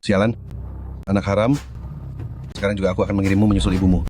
Sialan, anak haram. Sekarang juga aku akan mengirimmu menyusul ibumu.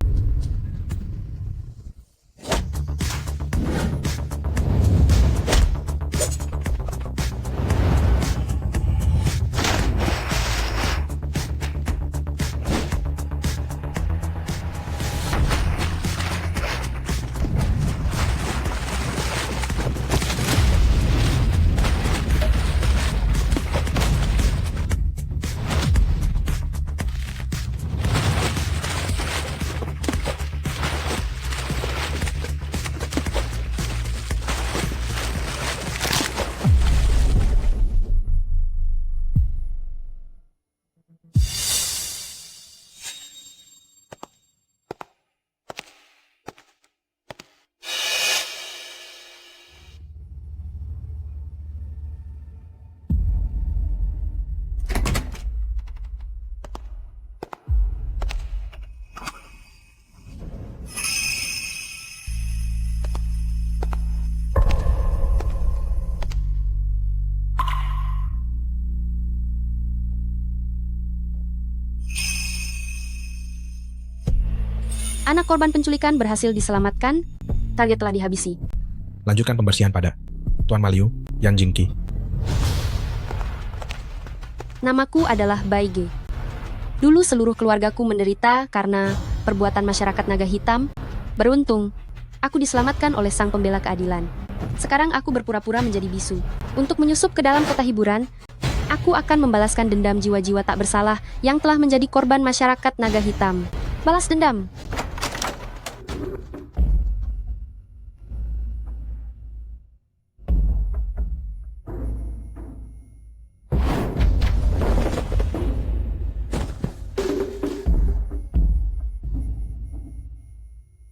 Anak korban penculikan berhasil diselamatkan, target telah dihabisi. Lanjutkan pembersihan pada Tuan Maliu, Yan Jingqi. Namaku adalah Baige. Dulu seluruh keluargaku menderita karena perbuatan masyarakat naga hitam. Beruntung, aku diselamatkan oleh sang pembela keadilan. Sekarang aku berpura-pura menjadi bisu. Untuk menyusup ke dalam kota hiburan, aku akan membalaskan dendam jiwa-jiwa tak bersalah yang telah menjadi korban masyarakat naga hitam. Balas dendam.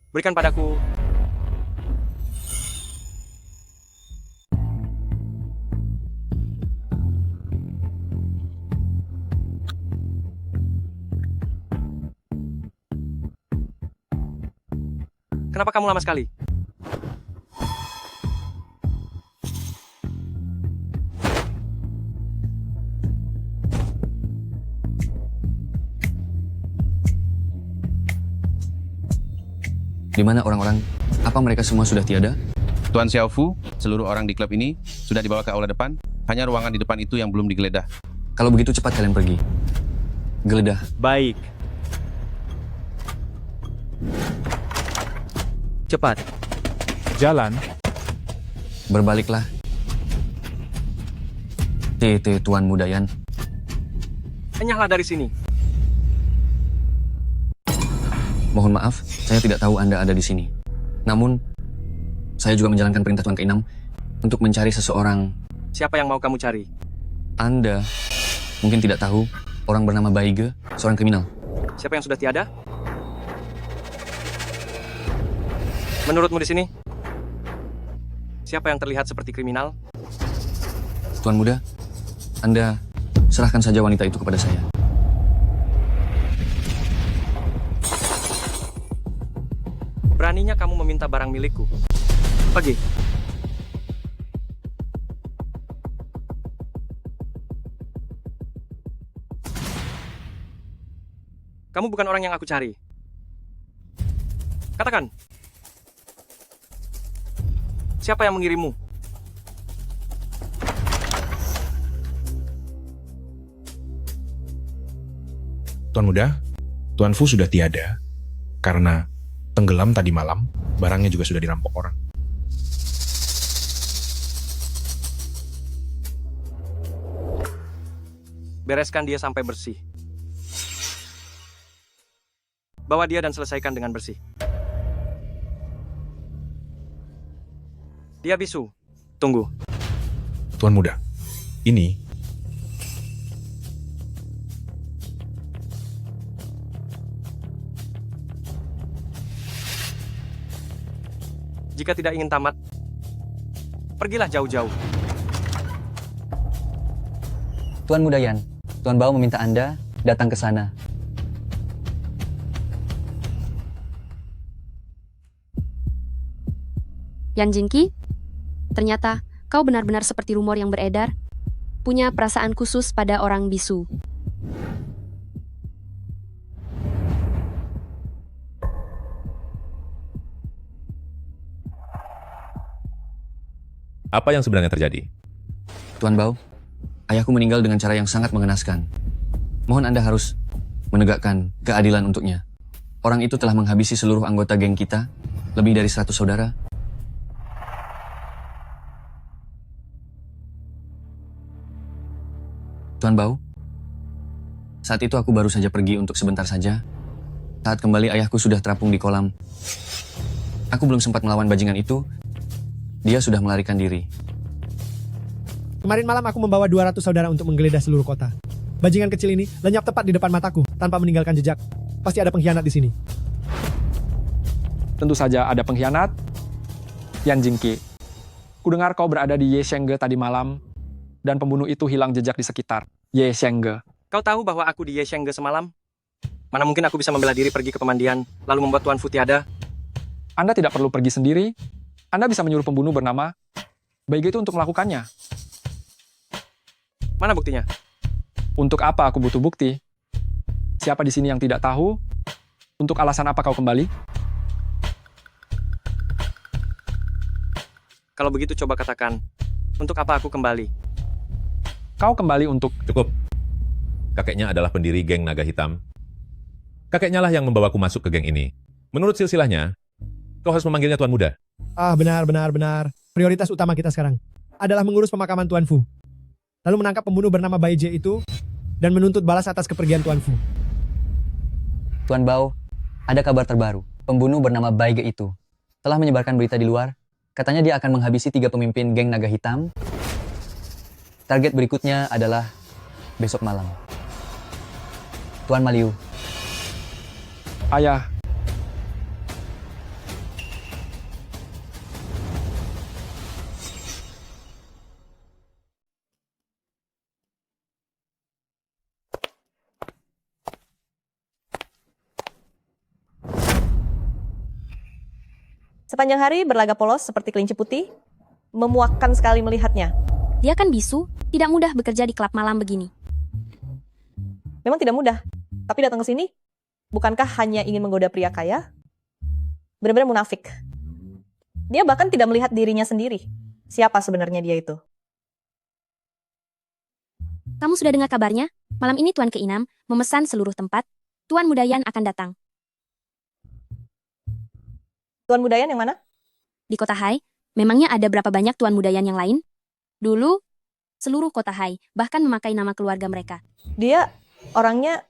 Berikan padaku. Kenapa kamu lama sekali? Di mana orang-orang? Apa mereka semua sudah tiada? Tuan Xiaofu, seluruh orang di klub ini sudah dibawa ke aula depan. Hanya ruangan di depan itu yang belum digeledah. Kalau begitu cepat kalian pergi. Geledah. Baik. Cepat. Jalan. Berbaliklah. TT Tuan Mudayan. Enyahlah dari sini. Mohon maaf, saya tidak tahu Anda ada di sini. Namun, saya juga menjalankan perintah Tuan ke-6 untuk mencari seseorang. Siapa yang mau kamu cari? Anda mungkin tidak tahu orang bernama Baige, seorang kriminal. Siapa yang sudah tiada? Menurutmu di sini? Siapa yang terlihat seperti kriminal? Tuan Muda, Anda serahkan saja wanita itu kepada saya. Beraninya kamu meminta barang milikku. Pergi. Kamu bukan orang yang aku cari. Katakan. Siapa yang mengirimmu? Tuan Muda, Tuan Fu sudah tiada karena tenggelam tadi malam, barangnya juga sudah dirampok orang. Bereskan dia sampai bersih. Bawa dia dan selesaikan dengan bersih. Dia bisu. Tunggu. Tuan Muda, ini jika tidak ingin tamat, pergilah jauh-jauh. Tuan Mudayan, Tuan Bao meminta Anda datang ke sana. Yan Jingqi, ternyata kau benar-benar seperti rumor yang beredar, punya perasaan khusus pada orang bisu. Apa yang sebenarnya terjadi? Tuan Bao, ayahku meninggal dengan cara yang sangat mengenaskan. Mohon Anda harus menegakkan keadilan untuknya. Orang itu telah menghabisi seluruh anggota geng kita, lebih dari 100 saudara. Tuan Bao, saat itu aku baru saja pergi untuk sebentar saja. Saat kembali ayahku sudah terapung di kolam. Aku belum sempat melawan bajingan itu, dia sudah melarikan diri. Kemarin malam aku membawa 200 saudara untuk menggeledah seluruh kota. Bajingan kecil ini lenyap tepat di depan mataku tanpa meninggalkan jejak. Pasti ada pengkhianat di sini. Tentu saja ada pengkhianat. Yan Jingki, kudengar kau berada di Ye Shenge tadi malam, dan pembunuh itu hilang jejak di sekitar Ye Shenge. Kau tahu bahwa aku di Ye Shenge semalam? Mana mungkin aku bisa membela diri pergi ke pemandian, lalu membuat Tuan Fu tiada? Anda tidak perlu pergi sendiri. Anda bisa menyuruh pembunuh bernama Baige itu untuk melakukannya. Mana buktinya? Untuk apa aku butuh bukti? Siapa di sini yang tidak tahu? Untuk alasan apa kau kembali? Kalau begitu coba katakan, untuk apa aku kembali? Kau kembali untuk... Cukup. Kakeknya adalah pendiri geng Naga Hitam. Kakeknya lah yang membawaku masuk ke geng ini. Menurut silsilahnya, kau harus memanggilnya Tuan Muda. Benar. Prioritas utama kita sekarang adalah mengurus pemakaman Tuan Fu. Lalu menangkap pembunuh bernama Bai Je itu dan menuntut balas atas kepergian Tuan Fu. Tuan Bao, ada kabar terbaru. Pembunuh bernama Baige itu telah menyebarkan berita di luar. Katanya dia akan menghabisi 3 pemimpin geng Naga Hitam. Target berikutnya adalah besok malam. Tuan Maliu, Ayah, Sepanjang hari berlaga polos seperti kelinci putih, memuakkan sekali melihatnya. Dia kan bisu, tidak mudah bekerja di klub malam begini. Memang tidak mudah, tapi datang ke sini, bukankah hanya ingin menggoda pria kaya? Benar-benar munafik. Dia bahkan tidak melihat dirinya sendiri. Siapa sebenarnya dia itu? Kamu sudah dengar kabarnya? Malam ini Tuan ke-6 memesan seluruh tempat. Tuan Mudayan akan datang. Tuan Mudayan yang mana? Di kota Hai, memangnya ada berapa banyak Tuan Mudayan yang lain? Dulu, seluruh kota Hai, bahkan memakai nama keluarga mereka. Dia orangnya...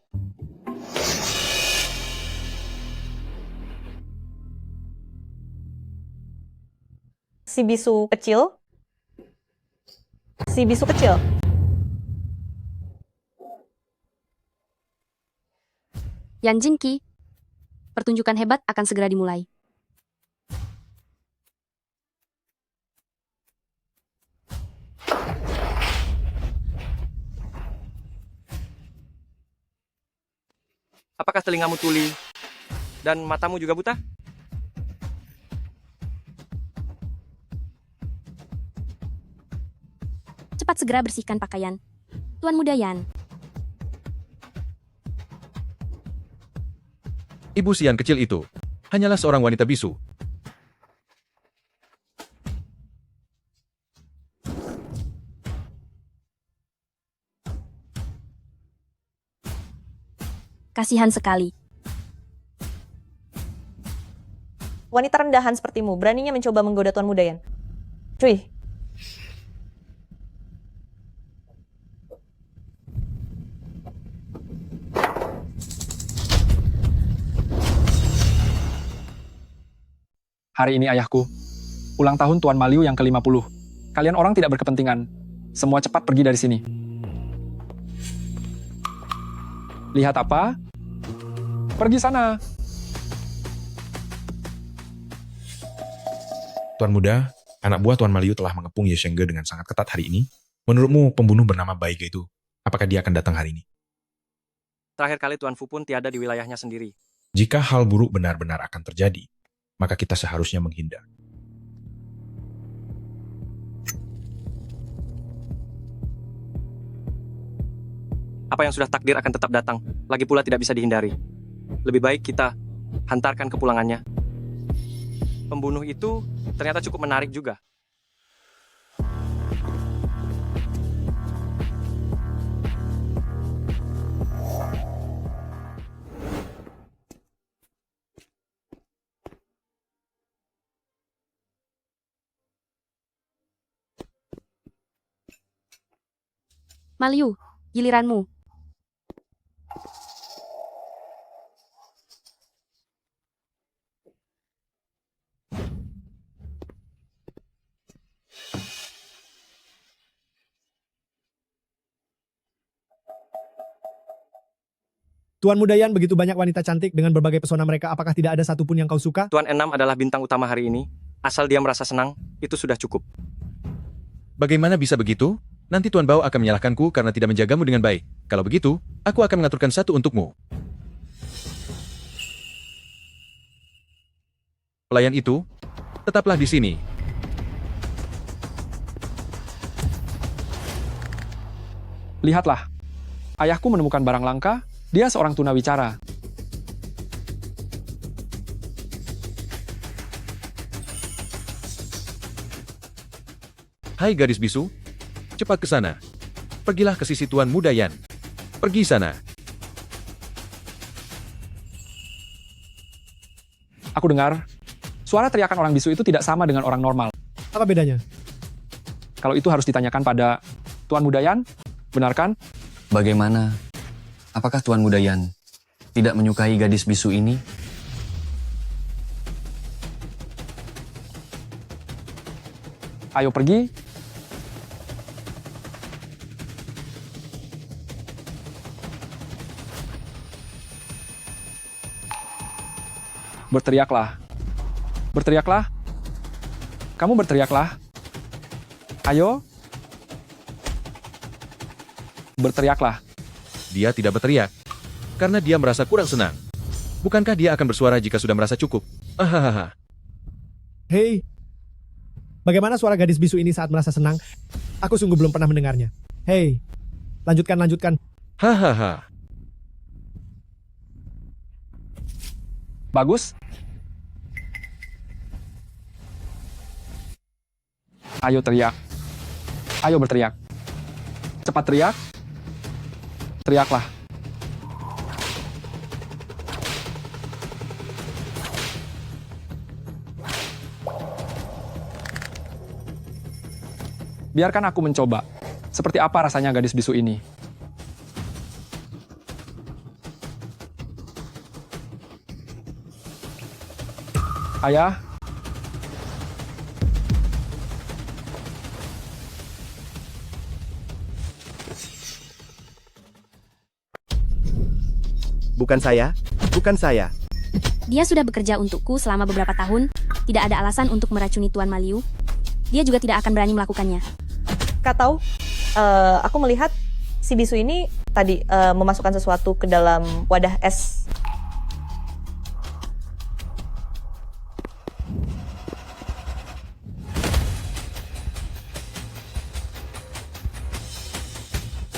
Si bisu kecil. Si bisu kecil. Yan Jingki, pertunjukan hebat akan segera dimulai. Apakah telingamu tuli dan matamu juga buta? Cepat segera bersihkan pakaian. Tuan Mudayan, Ibu Sian kecil itu hanyalah seorang wanita bisu. kasihan sekali. Wanita rendahan sepertimu, beraninya mencoba menggoda Tuan Mudayan. Cuy. hari ini ayahku, ulang tahun Tuan Maliu yang ke-50. Kalian orang tidak berkepentingan. Semua cepat pergi dari sini. Lihat apa? Pergi sana. Tuan Muda, anak buah Tuan Maliu telah mengepung Ye Shenge dengan sangat ketat hari ini. Menurutmu pembunuh bernama Baige itu, apakah dia akan datang hari ini? Terakhir kali Tuan Fu pun tiada di wilayahnya sendiri. Jika hal buruk benar-benar akan terjadi, maka kita seharusnya menghindar. Apa yang sudah takdir akan tetap datang, lagi pula tidak bisa dihindari. Lebih baik kita hantarkan kepulangannya. Pembunuh itu ternyata cukup menarik juga. Maliu, giliranmu. Tuan Mudayan, begitu banyak wanita cantik dengan berbagai pesona mereka, apakah tidak ada satupun yang kau suka? Tuan Enam adalah bintang utama hari ini. Asal dia merasa senang, itu sudah cukup. Bagaimana bisa begitu? Nanti Tuan Bao akan menyalahkanku karena tidak menjagamu dengan baik. Kalau begitu, aku akan mengaturkan satu untukmu. Pelayan itu, tetaplah di sini. Lihatlah, ayahku menemukan barang langka, dia seorang tunawicara. Hai gadis bisu, cepat ke sana. Pergilah ke sisi Tuan Mudayan. Pergi sana. Aku dengar, suara teriakan orang bisu itu tidak sama dengan orang normal. Apa bedanya? Kalau itu harus ditanyakan pada Tuan Mudayan, benar kan? Bagaimana? Apakah Tuan Mudayan tidak menyukai gadis bisu ini? Ayo pergi. Berteriaklah. Berteriaklah. Kamu berteriaklah. Ayo. Berteriaklah. Dia tidak berteriak, karena dia merasa kurang senang. Bukankah dia akan bersuara jika sudah merasa cukup? Ahahaha. Hei, bagaimana suara gadis bisu ini saat merasa senang? Aku sungguh belum pernah mendengarnya. Hei, lanjutkan. Hahaha. Bagus. Ayo teriak. Ayo berteriak. Cepat teriak. Teriaklah. Biarkan aku mencoba. Seperti apa rasanya gadis bisu ini? Ayah. Bukan saya. Dia sudah bekerja untukku selama beberapa tahun. Tidak ada alasan untuk meracuni Tuan Maliu. Dia juga tidak akan berani melakukannya. Kak tahu, aku melihat si bisu ini tadi memasukkan sesuatu ke dalam wadah es.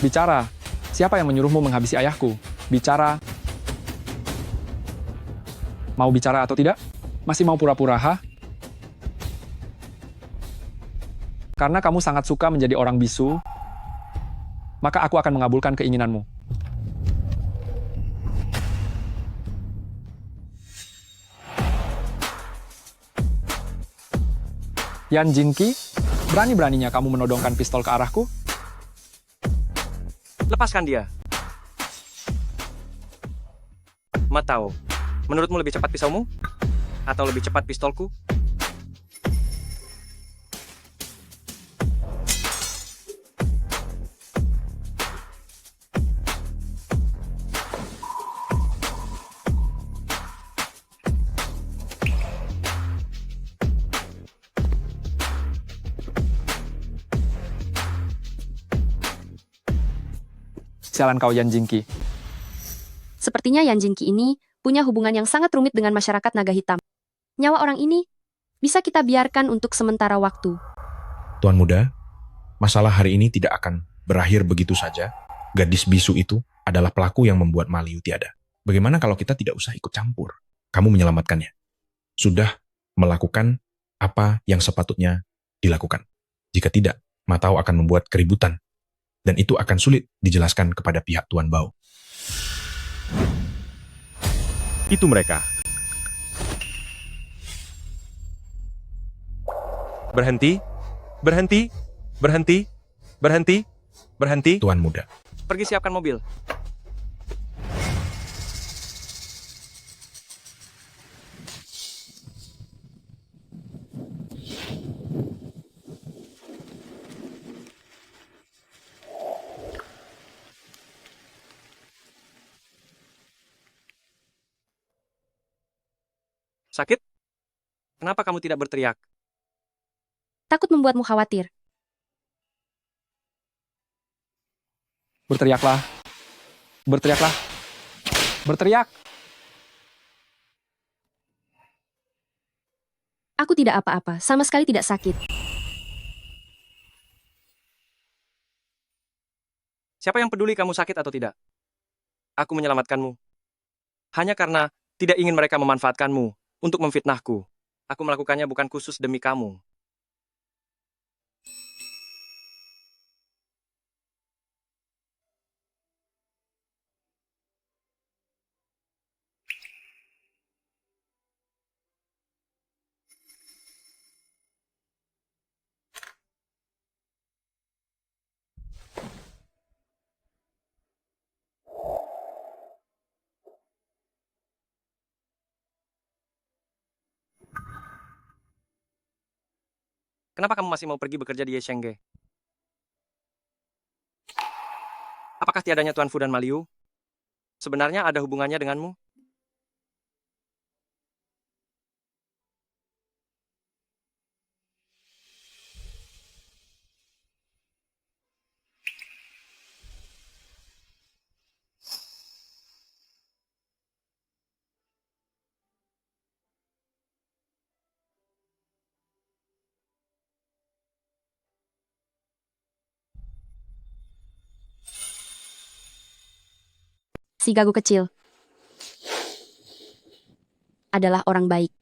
Bicara. Siapa yang menyuruhmu menghabisi ayahku? Bicara. Mau bicara atau tidak? Masih mau pura-pura, ha? Karena kamu sangat suka menjadi orang bisu, maka aku akan mengabulkan keinginanmu. Yan Jinki, berani-beraninya kamu menodongkan pistol ke arahku? Lepaskan dia. Matao, menurutmu lebih cepat pisaumu? Atau lebih cepat pistolku? Sialan kau Yan Jinki. Sepertinya Yan Jinki ini punya hubungan yang sangat rumit dengan masyarakat naga hitam. Nyawa orang ini bisa kita biarkan untuk sementara waktu. Tuan Muda, masalah hari ini tidak akan berakhir begitu saja. Gadis bisu itu adalah pelaku yang membuat Maliu tiada. Bagaimana kalau kita tidak usah ikut campur? Kamu menyelamatkannya. Sudah melakukan apa yang sepatutnya dilakukan. Jika tidak, Matao akan membuat keributan. Dan itu akan sulit dijelaskan kepada pihak Tuan Bao. Itu mereka. Berhenti, berhenti, berhenti, berhenti, berhenti. Tuan muda, Pergi siapkan mobil. Sakit? Kenapa kamu tidak berteriak? Takut membuatmu khawatir. Berteriaklah. Berteriaklah. Berteriak. Aku tidak apa-apa, sama sekali tidak sakit. Siapa yang peduli kamu sakit atau tidak? Aku menyelamatkanmu. Hanya karena tidak ingin mereka memanfaatkanmu untuk memfitnahku. Aku melakukannya bukan khusus demi kamu. Kenapa kamu masih mau pergi bekerja di Yeshenge? Apakah tiadanya Tuan Fu dan Maliu sebenarnya ada hubungannya denganmu? Si gagu kecil adalah orang baik.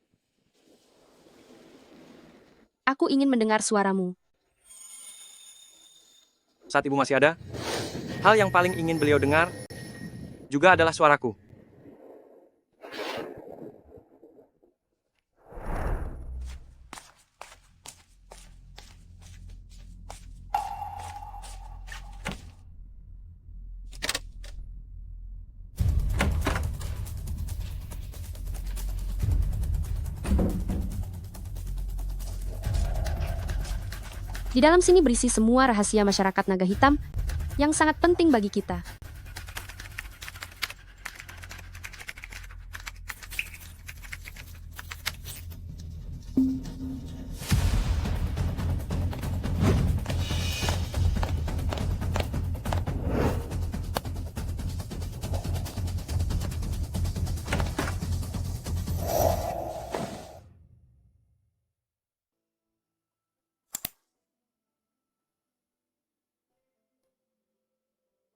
Aku ingin mendengar suaramu. Saat ibu masih ada, hal yang paling ingin beliau dengar juga adalah suaraku. Di dalam sini berisi semua rahasia masyarakat naga hitam yang sangat penting bagi kita.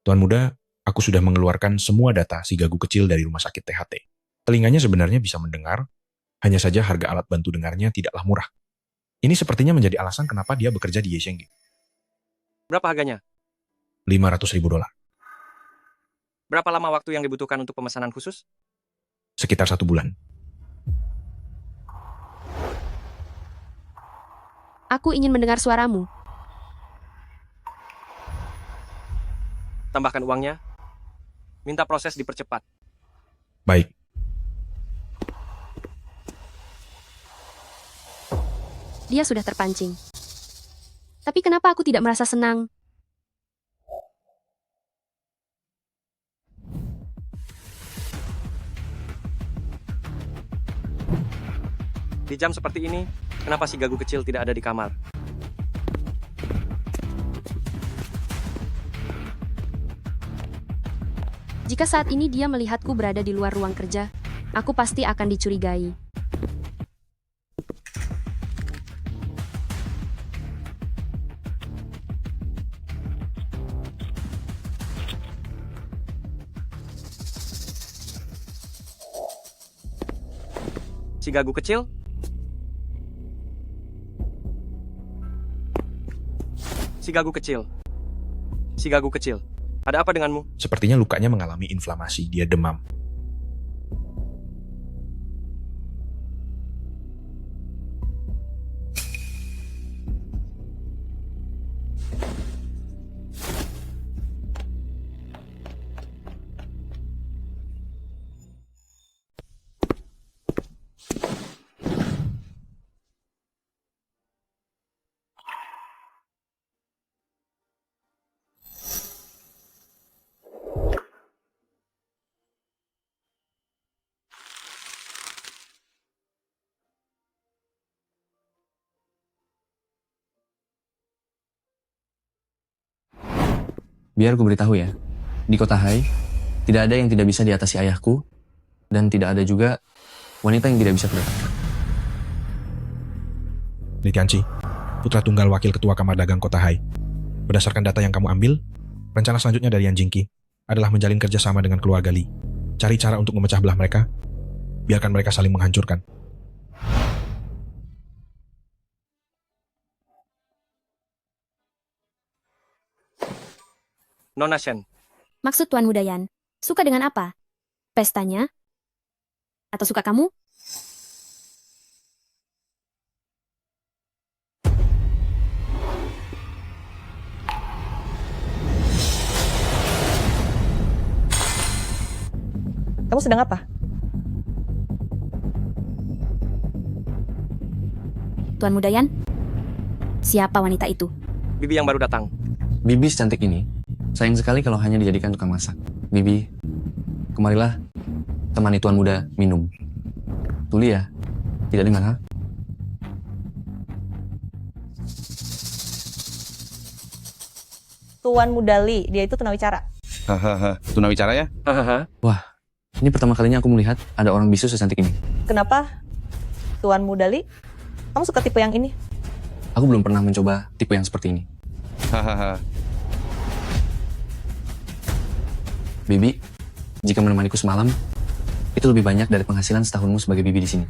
Tuan muda, aku sudah mengeluarkan semua data si gagu kecil dari rumah sakit THT. Telinganya sebenarnya bisa mendengar, hanya saja harga alat bantu dengarnya tidaklah murah. Ini sepertinya menjadi alasan kenapa dia bekerja di Yeshenge. Berapa harganya? 500.000 dolar, Berapa lama waktu yang dibutuhkan untuk pemesanan khusus? sekitar 1 bulan. Aku ingin mendengar suaramu. Tambahkan uangnya. Minta proses dipercepat. Baik, Dia sudah terpancing. Tapi kenapa aku tidak merasa senang? Di jam seperti ini, kenapa si gagu kecil tidak ada di kamar? Jika saat ini dia melihatku berada di luar ruang kerja, aku pasti akan dicurigai. Si gagu kecil? Si gagu kecil. Si gagu kecil. Ada apa denganmu? Sepertinya lukanya mengalami inflamasi, dia demam. Biar ku beritahu ya, di kota Hai, tidak ada yang tidak bisa diatasi ayahku, dan tidak ada juga wanita yang tidak bisa kudatangi. Li Tianqi, putra tunggal wakil ketua kamar dagang kota Hai. Berdasarkan data yang kamu ambil, rencana selanjutnya dari Yan Jingqi adalah menjalin kerjasama dengan keluarga Li. Cari cara untuk memecah belah mereka, biarkan mereka saling menghancurkan. Nona Shen, Maksud Tuan Muda Yan, suka dengan apa? Pestanya? Atau suka kamu? Kamu sedang apa? Tuan Muda Yan, siapa wanita itu? Bibi yang baru datang. Bibi secantik ini, sayang sekali kalau hanya dijadikan tukang masak. Bibi, kemarilah temani tuan muda minum. Tuli ya, tidak dengar ha? Tuan Muda Li, dia itu tunawicara. Hahaha, tunawicara ya? Hahaha. Ini pertama kalinya aku melihat ada orang bisu secantik ini. Kenapa? Tuan Muda Li, kamu suka tipe yang ini? Aku belum pernah mencoba tipe yang seperti ini. Hahaha. Bibi, jika menemaniku semalam, itu lebih banyak dari penghasilan setahunmu sebagai bibi di sini.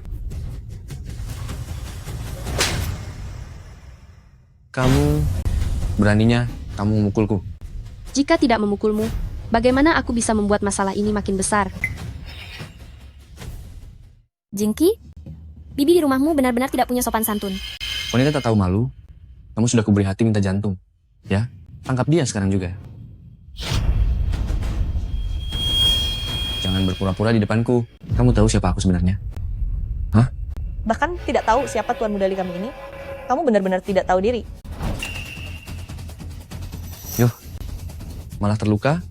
Kamu beraninya kamu memukulku. Jika tidak memukulmu, bagaimana aku bisa membuat masalah ini makin besar? Jingqi, Bibi di rumahmu benar-benar tidak punya sopan santun. Wanita tak tahu malu, kamu sudah kuberi hati minta jantung. Ya, tangkap dia sekarang juga. Jangan berpura-pura di depanku. Kamu tahu siapa aku sebenarnya? Hah? Bahkan tidak tahu siapa Tuan Muda Li kami ini. Kamu benar-benar tidak tahu diri. Yuh, malah terluka?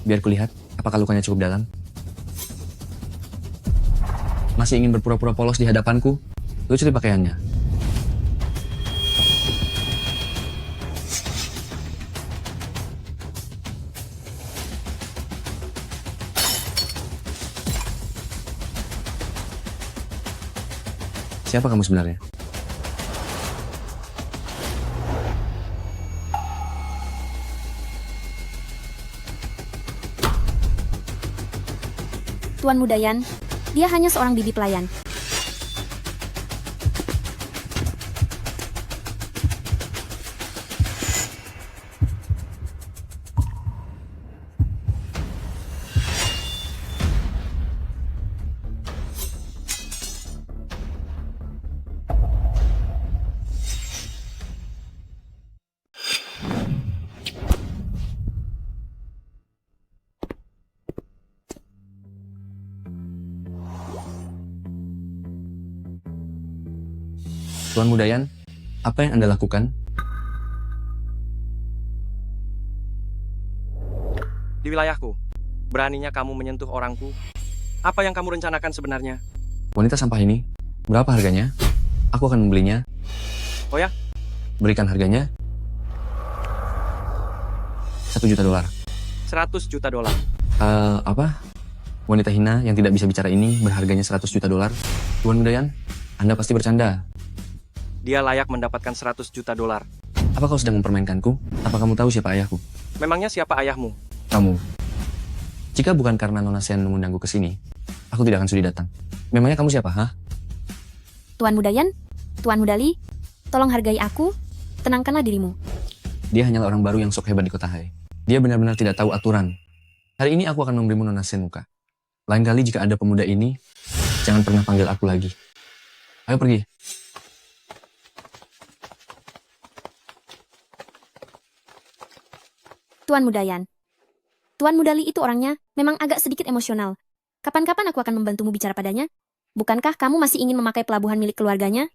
Biar kulihat apakah lukanya cukup dalam. Masih ingin berpura-pura polos di hadapanku? Lucu di pakaiannya. Siapa kamu sebenarnya? Tuan Muda Yan, dia hanya seorang bibi pelayan. Tuan Muda Yan, apa yang Anda lakukan? Di wilayahku, beraninya kamu menyentuh orangku. Apa yang kamu rencanakan sebenarnya? Wanita sampah ini, berapa harganya? Aku akan membelinya. Oh ya? Berikan harganya. $1 juta. 100 juta dolar. Apa? Wanita hina yang tidak bisa bicara ini berharganya $100 juta. Tuan Muda Yan, Anda pasti bercanda. Dia layak mendapatkan 100 juta dolar. Apa kau sedang mempermainkanku? Apa kamu tahu siapa ayahku? Memangnya siapa ayahmu? Kamu. Jika bukan karena Nona Shen mengundangku ke sini, aku tidak akan sudi datang. Memangnya kamu siapa, ha? Tuan Mudayan, Tuan Mudali, tolong hargai aku, tenangkanlah dirimu. Dia hanyalah orang baru yang sok hebat di kota Hai. Dia benar-benar tidak tahu aturan. Hari ini aku akan memberimu Nona Senuka. Lain kali jika ada pemuda ini, jangan pernah panggil aku lagi. Ayo pergi. Tuan Mudayan. Tuan Mudali itu orangnya memang agak sedikit emosional. Kapan-kapan aku akan membantumu bicara padanya? Bukankah kamu masih ingin memakai pelabuhan milik keluarganya?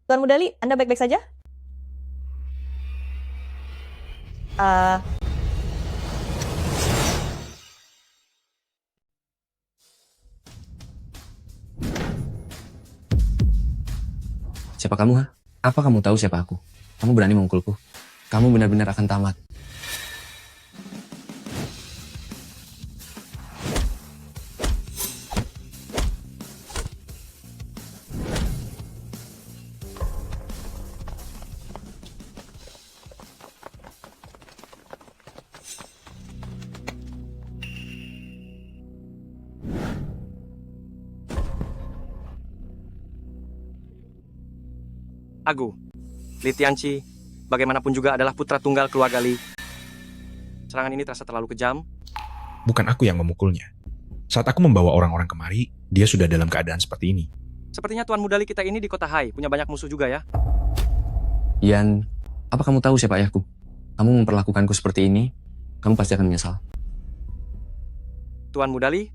Tuan Mudali, Anda baik-baik saja? Siapa kamu, ha? Apa kamu tahu siapa aku? Kamu berani memukulku? Kamu benar-benar akan tamat. Agu, Li Tianqi, bagaimanapun juga adalah putra tunggal keluarga Li. Serangan ini terasa terlalu kejam. Bukan aku yang memukulnya. Saat aku membawa orang-orang kemari, dia sudah dalam keadaan seperti ini. Sepertinya Tuan Mudali kita ini di kota Hai punya banyak musuh juga ya. Yan, apa kamu tahu siapa ayahku? Kamu memperlakukanku seperti ini, kamu pasti akan menyesal. Tuan Mudali,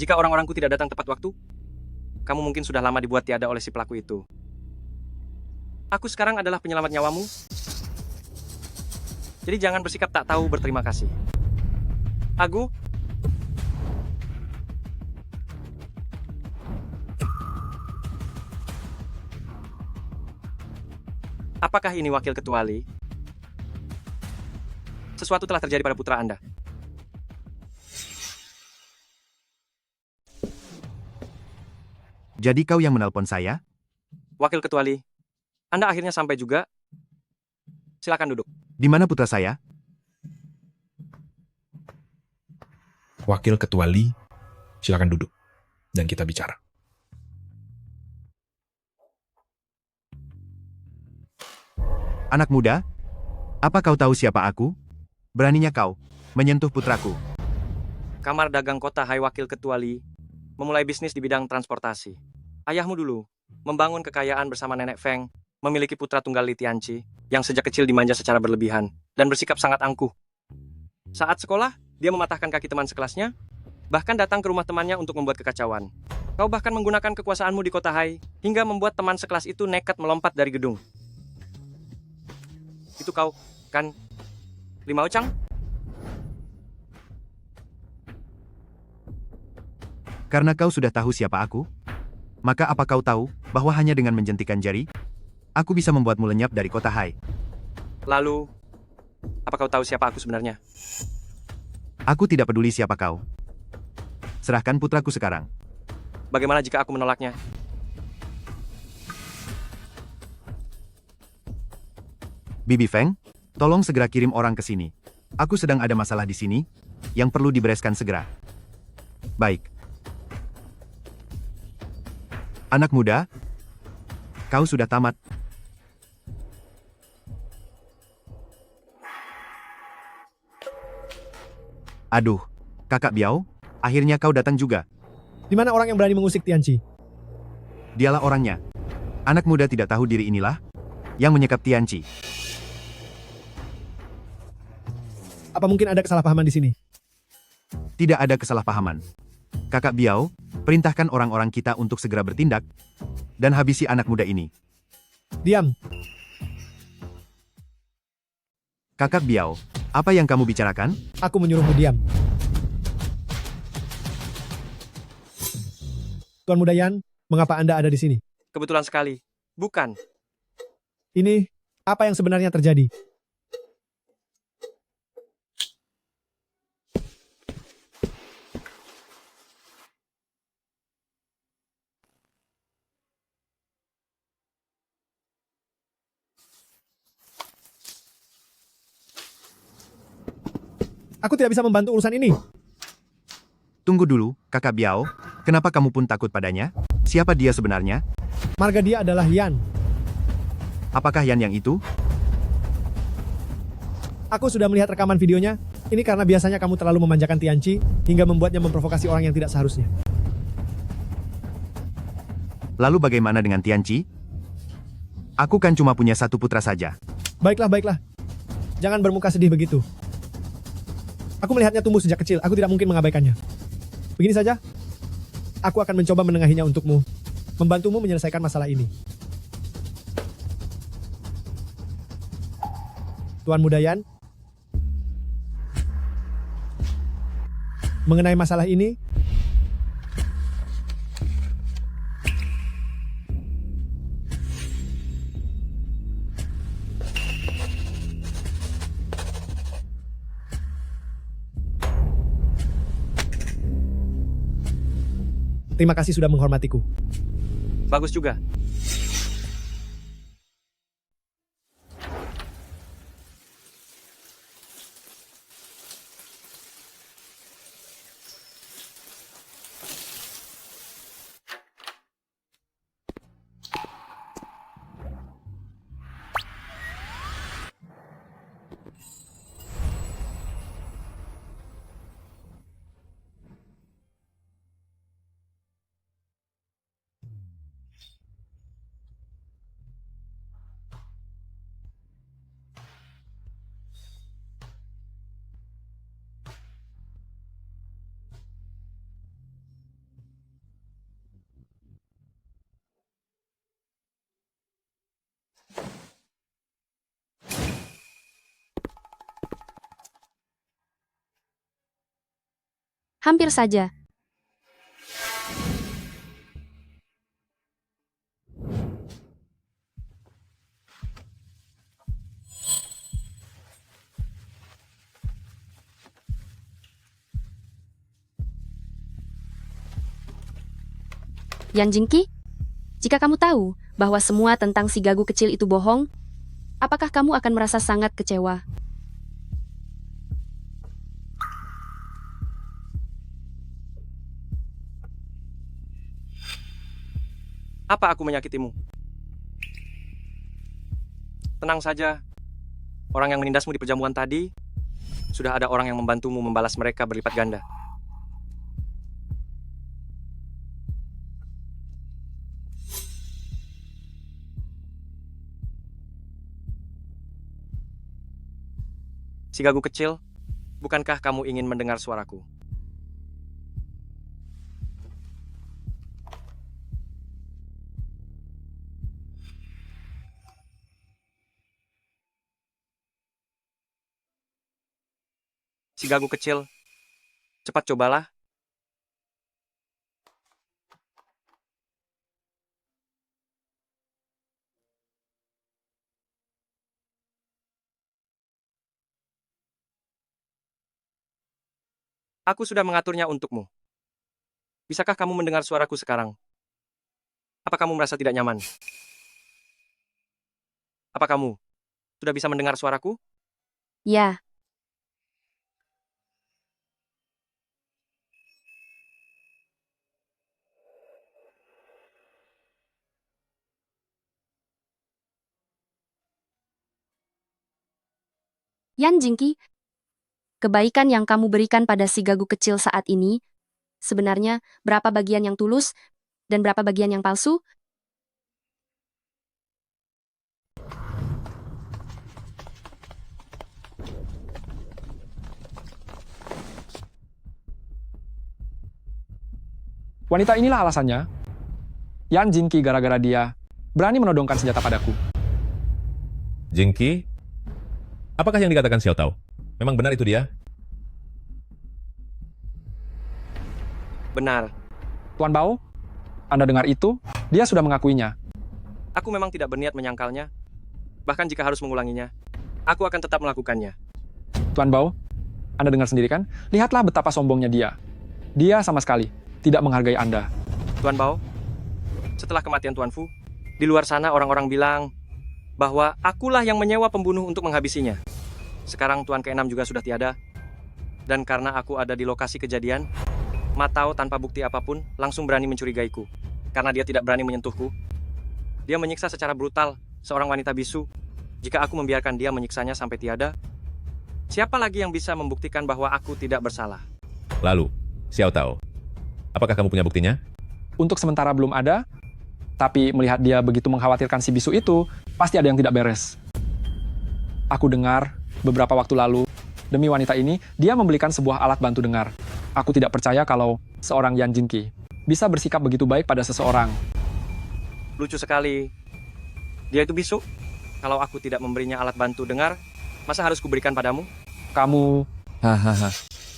jika orang-orangku tidak datang tepat waktu, kamu mungkin sudah lama dibuat tiada oleh si pelaku itu. Aku sekarang adalah penyelamat nyawamu. Jadi jangan bersikap tak tahu berterima kasih. Agu, apakah ini wakil ketua Li? Sesuatu telah terjadi pada putra Anda. Jadi kau yang menelpon saya? Wakil Ketua Li, Anda akhirnya sampai juga. Silakan duduk. Di mana putra saya? Wakil Ketua Li, silakan duduk. Dan kita bicara. Anak muda, apa kau tahu siapa aku? Beraninya kau menyentuh putraku. Kamar Dagang Kota Hai Wakil Ketua Li memulai bisnis di bidang transportasi. Ayahmu dulu membangun kekayaan bersama Nenek Feng, memiliki putra tunggal Li Tianqi yang sejak kecil dimanja secara berlebihan dan bersikap sangat angkuh. Saat sekolah, dia mematahkan kaki teman sekelasnya, bahkan datang ke rumah temannya untuk membuat kekacauan. Kau bahkan menggunakan kekuasaanmu di Kota Hai hingga membuat teman sekelas itu nekat melompat dari gedung. Itu kau, kan? Limau Chang? Karena kau sudah tahu siapa aku, maka apa kau tahu bahwa hanya dengan menjentikan jari, aku bisa membuatmu lenyap dari Kota Hai? Lalu, apa kau tahu siapa aku sebenarnya? Aku tidak peduli siapa kau. Serahkan putraku sekarang. Bagaimana jika aku menolaknya? Bibi Feng, tolong segera kirim orang ke sini. Aku sedang ada masalah di sini, yang perlu dibereskan segera. Baik. Anak muda, kau sudah tamat. Aduh, Kakak Biao, akhirnya kau datang juga. Di mana orang yang berani mengusik Tianqi? Dialah orangnya. Anak muda tidak tahu diri inilah yang menyekap Tianqi. Apa mungkin ada kesalahpahaman di sini? Tidak ada kesalahpahaman. Kakak Biao, perintahkan orang-orang kita untuk segera bertindak dan habisi anak muda ini. Diam. Kakak Biao, apa yang kamu bicarakan? Aku menyuruhmu diam. Tuan Mudayan, mengapa Anda ada di sini? Kebetulan sekali. Bukan. Ini, apa yang sebenarnya terjadi? Aku tidak bisa membantu urusan ini. Tunggu dulu, Kakak Biao. Kenapa kamu pun takut padanya? Siapa dia sebenarnya? Marga dia adalah Yan. Apakah Yan yang itu? Aku sudah melihat rekaman videonya. Ini karena biasanya kamu terlalu memanjakan Tianchi hingga membuatnya memprovokasi orang yang tidak seharusnya. Lalu bagaimana dengan Tianchi? Aku kan cuma punya satu putra saja. Baiklah, baiklah. Jangan bermuka sedih begitu. Aku melihatnya tumbuh sejak kecil. Aku tidak mungkin mengabaikannya. Begini saja. Aku akan mencoba menengahinya untukmu. Membantumu menyelesaikan masalah ini. Tuan Muda Yan. Mengenai masalah ini, terima kasih sudah menghormatiku. Bagus juga. Hampir saja. Yan Jingqi, jika kamu tahu bahwa semua tentang si gagu kecil itu bohong, apakah kamu akan merasa sangat kecewa? Apa aku menyakitimu? Tenang saja. Orang yang menindasmu di perjamuan tadi, sudah ada orang yang membantumu membalas mereka berlipat ganda. Si gagu kecil, bukankah kamu ingin mendengar suaraku? Si gagu kecil, cepat cobalah. Aku sudah mengaturnya untukmu. Bisakah kamu mendengar suaraku sekarang? Apa kamu merasa tidak nyaman? Apa kamu sudah bisa mendengar suaraku? Ya. Yan Jingqi, kebaikan yang kamu berikan pada si gagu kecil saat ini, sebenarnya berapa bagian yang tulus dan berapa bagian yang palsu? Wanita inilah alasannya. Yan Jingqi gara-gara dia berani menodongkan senjata padaku. Jingqi, apakah yang dikatakan Xiao Tao? Memang benar itu dia? Benar. Tuan Bao, Anda dengar itu? Dia sudah mengakuinya. Aku memang tidak berniat menyangkalnya. Bahkan jika harus mengulanginya, aku akan tetap melakukannya. Tuan Bao, Anda dengar sendiri kan? Lihatlah betapa sombongnya dia. Dia sama sekali tidak menghargai Anda. Tuan Bao, setelah kematian Tuan Fu, di luar sana orang-orang bilang bahwa akulah yang menyewa pembunuh untuk menghabisinya. Sekarang Tuan ke-6 juga sudah tiada. Dan karena aku ada di lokasi kejadian, Ma Tao tanpa bukti apapun langsung berani mencurigaiku. Karena dia tidak berani menyentuhku. Dia menyiksa secara brutal seorang wanita bisu. Jika aku membiarkan dia menyiksanya sampai tiada, siapa lagi yang bisa membuktikan bahwa aku tidak bersalah? Lalu, Xiao Tao, apakah kamu punya buktinya? Untuk sementara belum ada, tapi melihat dia begitu mengkhawatirkan si bisu itu, pasti ada yang tidak beres. Aku dengar beberapa waktu lalu, demi wanita ini, dia membelikan sebuah alat bantu dengar. Aku tidak percaya kalau seorang Yan Jinqi bisa bersikap begitu baik pada seseorang. Lucu sekali. Dia itu bisu. Kalau aku tidak memberinya alat bantu dengar, masa harus kuberikan padamu? Kamu... Hahaha.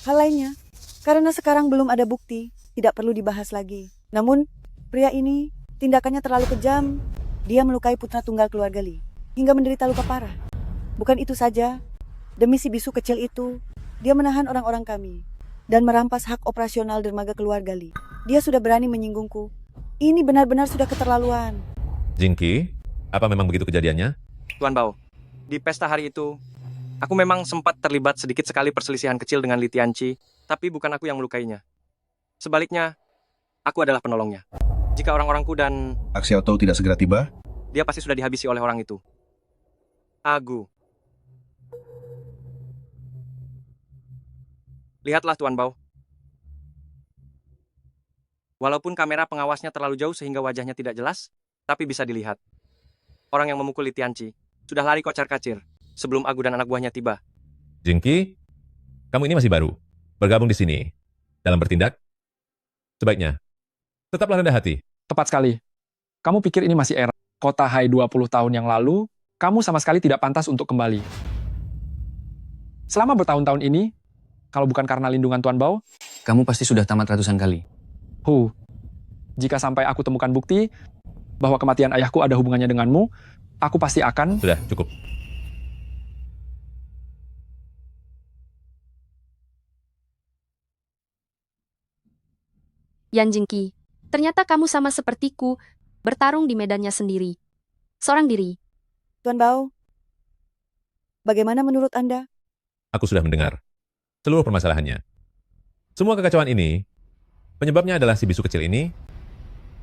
Hal lainnya, karena sekarang belum ada bukti, tidak perlu dibahas lagi. Namun, pria ini tindakannya terlalu kejam. Dia melukai putra tunggal keluarga Li, hingga menderita luka parah. Bukan itu saja, demi si bisu kecil itu, dia menahan orang-orang kami dan merampas hak operasional dermaga keluarga Li. Dia sudah berani menyinggungku. Ini benar-benar sudah keterlaluan. Jinqi, apa memang begitu kejadiannya? Tuan Bao, di pesta hari itu, aku memang sempat terlibat sedikit sekali perselisihan kecil dengan Li Tianqi, tapi bukan aku yang melukainya. Sebaliknya, aku adalah penolongnya. Jika orang-orangku dan Xiao Tao tidak segera tiba, dia pasti sudah dihabisi oleh orang itu. Agu. Lihatlah Tuan Bao. Walaupun kamera pengawasnya terlalu jauh sehingga wajahnya tidak jelas, tapi bisa dilihat. Orang yang memukul Li Tianqi sudah lari kocar-kacir sebelum Agu dan anak buahnya tiba. Jinqi, kamu ini masih baru. Bergabung di sini. Dalam bertindak, sebaiknya tetaplah rendah hati. Tepat sekali. Kamu pikir ini masih era Kota Hai 20 tahun yang lalu, kamu sama sekali tidak pantas untuk kembali. Selama bertahun-tahun ini, kalau bukan karena lindungan Tuan Bao, Kamu pasti sudah tamat ratusan kali. Jika sampai aku temukan bukti bahwa kematian ayahku ada hubungannya denganmu, aku pasti akan... Sudah, cukup. Yan Jinqi, ternyata kamu sama sepertiku, bertarung di medannya sendiri. Seorang diri. Tuan Bao, bagaimana menurut Anda? Aku sudah mendengar seluruh permasalahannya. Semua kekacauan ini, penyebabnya adalah si bisu kecil ini.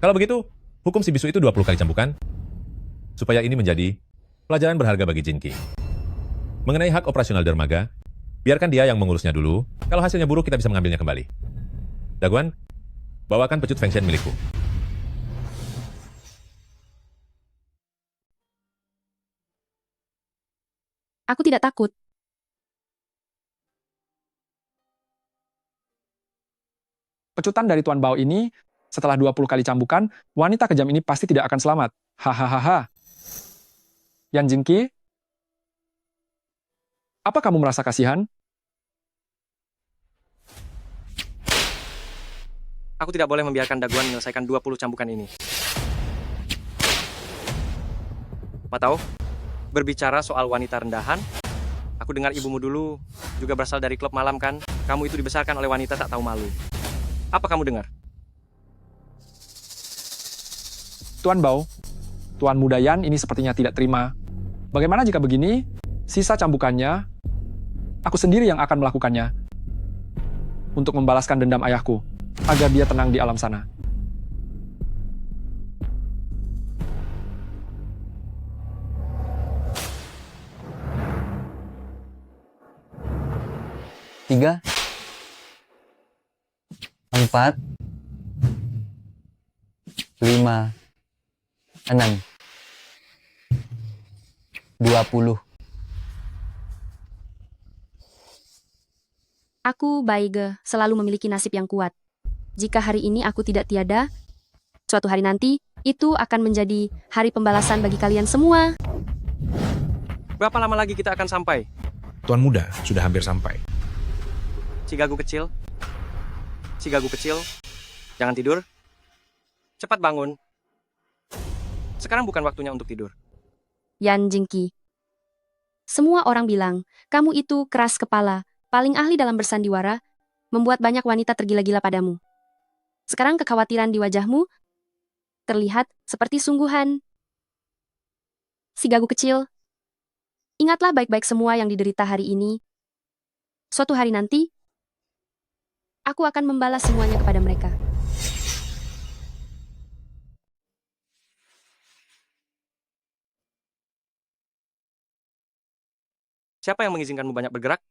Kalau begitu, hukum si bisu itu 20 kali cambukan, supaya ini menjadi pelajaran berharga bagi Jinqi. Mengenai hak operasional dermaga, biarkan dia yang mengurusnya dulu. Kalau hasilnya buruk, kita bisa mengambilnya kembali. Daguan, bawakan pecut Feng Shen milikku. Aku tidak takut. Pecutan dari Tuan Bao ini, setelah 20 kali cambukan, wanita kejam ini pasti tidak akan selamat. Hahaha. Yan Jinqi, apa kamu merasa kasihan? Aku tidak boleh membiarkan Daguan menyelesaikan 20 cambukan ini. Ma Tao, berbicara soal wanita rendahan, aku dengar ibumu dulu juga berasal dari klub malam kan? Kamu itu dibesarkan oleh wanita tak tahu malu. Apa kamu dengar? Tuan Bao, Tuan Muda Yan ini sepertinya tidak terima. Bagaimana jika begini, sisa cambukannya, aku sendiri yang akan melakukannya. Untuk membalaskan dendam ayahku, agar dia tenang di alam sana. Tiga, 4, 5, 6, 20. Aku, Baige, selalu memiliki nasib yang kuat. Jika hari ini aku tidak tiada, suatu hari nanti, itu akan menjadi hari pembalasan bagi kalian semua. Berapa lama lagi kita akan sampai? Tuan Muda sudah hampir sampai. Cigagu kecil, jangan tidur. Cepat bangun. Sekarang bukan waktunya untuk tidur. Yan Jinqi. Semua orang bilang, kamu itu keras kepala, paling ahli dalam bersandiwara, membuat banyak wanita tergila-gila padamu. Sekarang kekhawatiran di wajahmu terlihat seperti sungguhan. Si gagu kecil, ingatlah baik-baik semua yang diderita hari ini. Suatu hari nanti, Aku akan membalas semuanya kepada mereka. Siapa yang mengizinkanmu banyak bergerak?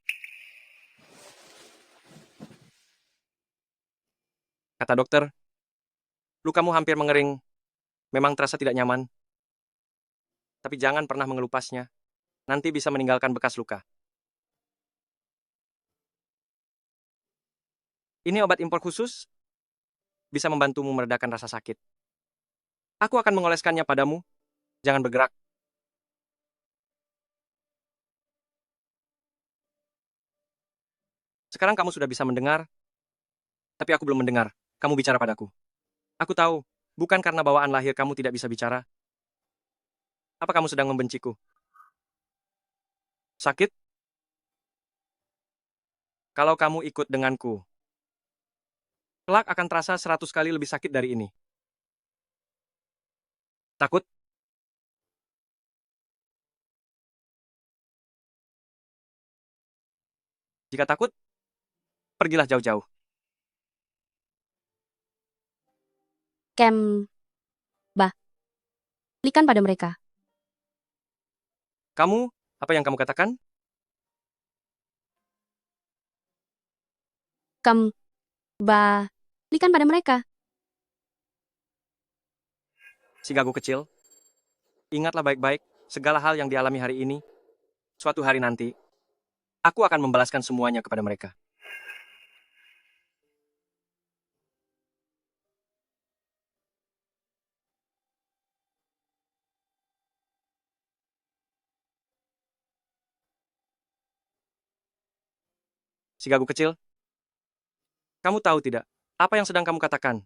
Kata dokter, lukamu hampir mengering. Memang terasa tidak nyaman. Tapi jangan pernah mengelupasnya. Nanti bisa meninggalkan bekas luka. Ini obat impor khusus. Bisa membantumu meredakan rasa sakit. Aku akan mengoleskannya padamu. Jangan bergerak. Sekarang kamu sudah bisa mendengar. Tapi aku belum mendengar. Kamu bicara padaku. Aku tahu, bukan karena bawaan lahir kamu tidak bisa bicara. Apa kamu sedang membenciku? Sakit? Kalau kamu ikut denganku, kelak akan terasa 100 kali lebih sakit dari ini. Takut? Jika takut, pergilah jauh-jauh. Balikan pada mereka. Kamu, apa yang kamu katakan? Balikan pada mereka. Si gagu kecil. Ingatlah baik-baik segala hal yang dialami hari ini. Suatu hari nanti, aku akan membalaskan semuanya kepada mereka. Si gagu kecil, kamu tahu tidak apa yang sedang kamu katakan?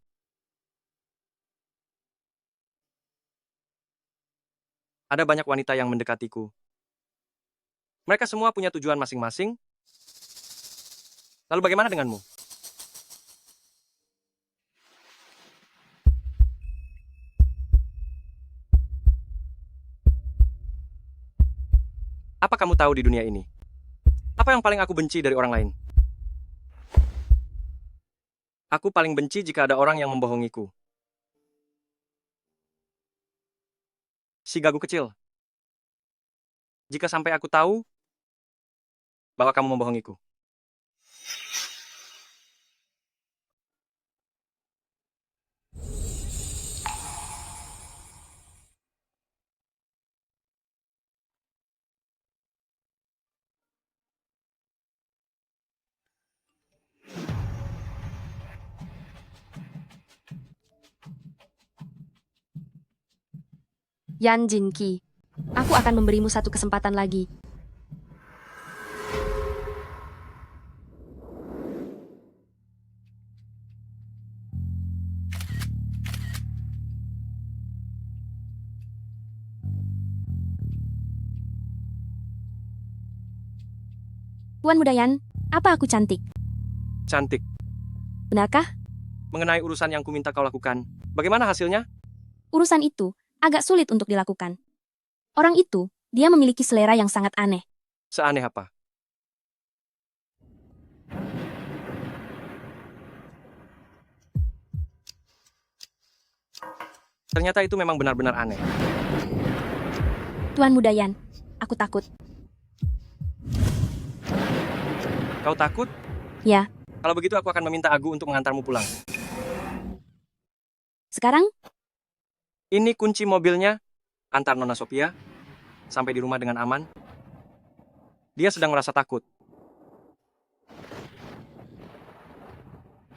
Ada banyak wanita yang mendekatiku. Mereka semua punya tujuan masing-masing. Lalu bagaimana denganmu? Apa kamu tahu di dunia ini? Apa yang paling aku benci dari orang lain? Aku paling benci jika ada orang yang membohongiku. Si gagu kecil. Jika sampai aku tahu bahwa kamu membohongiku. Yan Jinki, aku akan memberimu satu kesempatan lagi. Tuan Muda Yan, apa aku cantik? Cantik. Benarkah? Mengenai urusan yang kuminta kau lakukan, bagaimana hasilnya? Urusan itu agak sulit untuk dilakukan. Orang itu, dia memiliki selera yang sangat aneh. Seaneh apa? Ternyata itu memang benar-benar aneh. Tuan Muda Yan, aku takut. Kau takut? Ya, Kalau begitu aku akan meminta Agu untuk mengantarmu pulang. sekarang Ini kunci mobilnya. Antar Nona Sophia sampai di rumah dengan aman. Dia sedang merasa takut.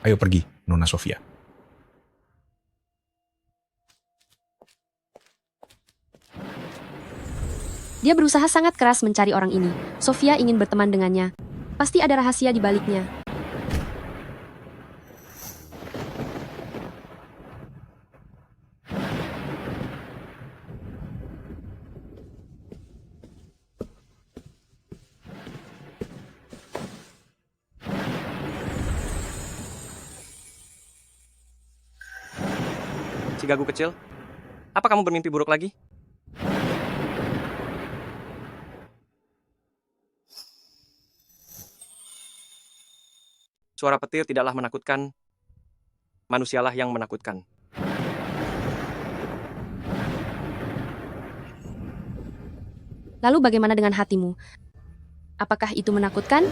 Ayo pergi, Nona Sofia. dia berusaha sangat keras mencari orang ini. Sofia ingin berteman dengannya. Pasti ada rahasia di baliknya. Si gagu kecil, apa kamu bermimpi buruk lagi? Suara petir tidaklah menakutkan, manusialah yang menakutkan. Lalu bagaimana dengan hatimu? Apakah itu menakutkan?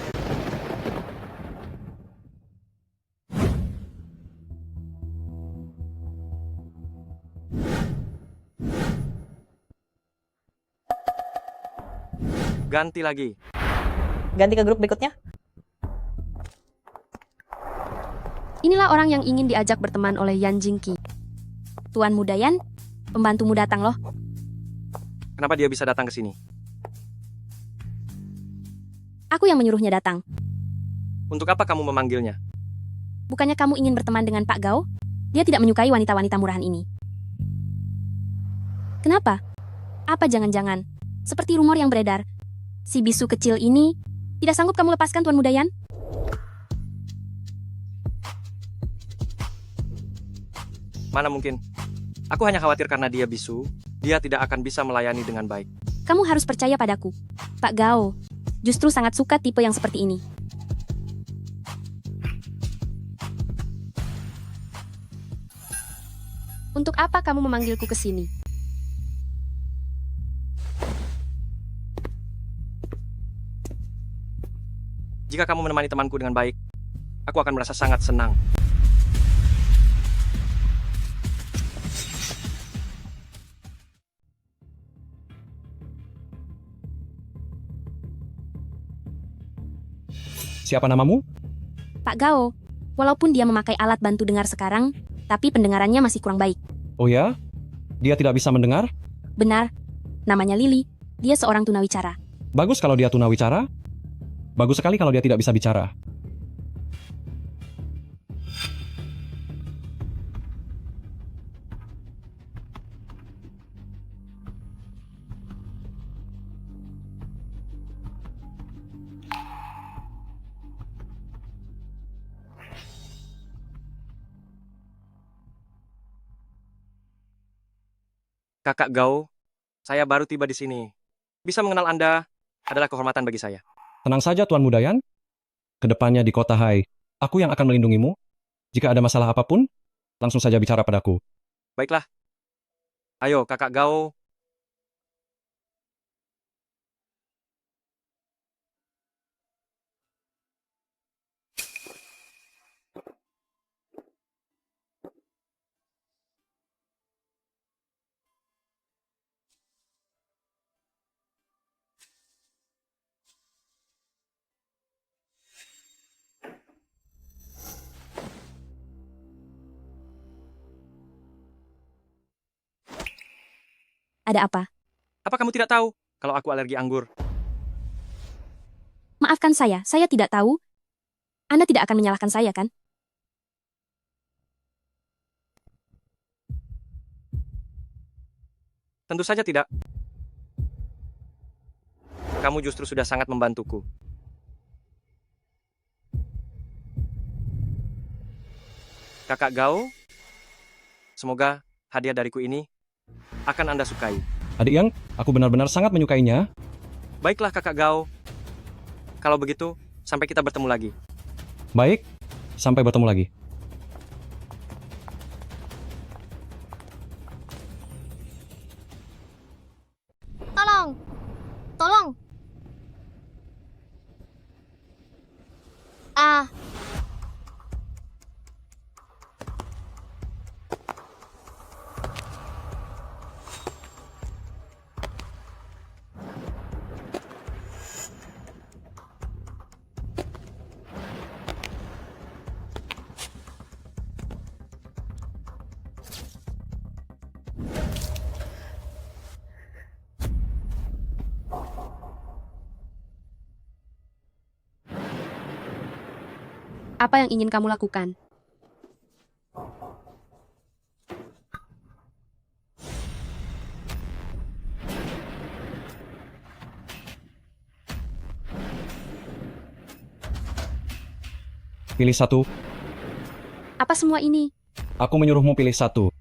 Ganti lagi. Ganti ke grup berikutnya. Inilah orang yang ingin diajak berteman oleh Yan Jingqi. Tuan Muda Yan, pembantumu datang loh. Kenapa dia bisa datang ke sini? Aku yang menyuruhnya datang. Untuk apa kamu memanggilnya? Bukannya kamu ingin berteman dengan Pak Gao? Dia tidak menyukai wanita-wanita murahan ini. Kenapa? Apa jangan-jangan, seperti rumor yang beredar, si bisu kecil ini tidak sanggup kamu lepaskan, Tuan Muda Yan? Mana mungkin? Aku hanya khawatir karena dia bisu, dia tidak akan bisa melayani dengan baik. Kamu harus percaya padaku. Pak Gao justru sangat suka tipe yang seperti ini. Untuk apa kamu memanggilku ke sini? Jika kamu menemani temanku dengan baik, aku akan merasa sangat senang. Siapa namamu? Pak Gao, walaupun dia memakai alat bantu dengar sekarang, tapi pendengarannya masih kurang baik. Oh ya? Dia tidak bisa mendengar? Benar, namanya Lily, dia seorang tunawicara. Bagus kalau dia tunawicara. Bagus sekali kalau dia tidak bisa bicara. Kakak Gao, saya baru tiba di sini. Bisa mengenal Anda adalah kehormatan bagi saya. Tenang saja Tuan Muda Yan. Kedepannya di kota Hai, aku yang akan melindungimu. Jika ada masalah apapun, langsung saja bicara padaku. Baiklah. Ayo, Kakak Gao. Ada apa? Apa kamu tidak tahu kalau aku alergi anggur? Maafkan saya tidak tahu. Anda tidak akan menyalahkan saya, kan? Tentu saja tidak. Kamu justru sudah sangat membantuku. Kakak Gao, semoga hadiah dariku ini akan Anda sukai. Adik Yang, aku benar-benar sangat menyukainya. Baiklah Kakak Gao. Kalau begitu, sampai kita bertemu lagi. Baik, sampai bertemu lagi. Tolong! Tolong! Ah! Apa yang ingin kamu lakukan? Pilih satu. Apa semua ini? Aku menyuruhmu pilih satu.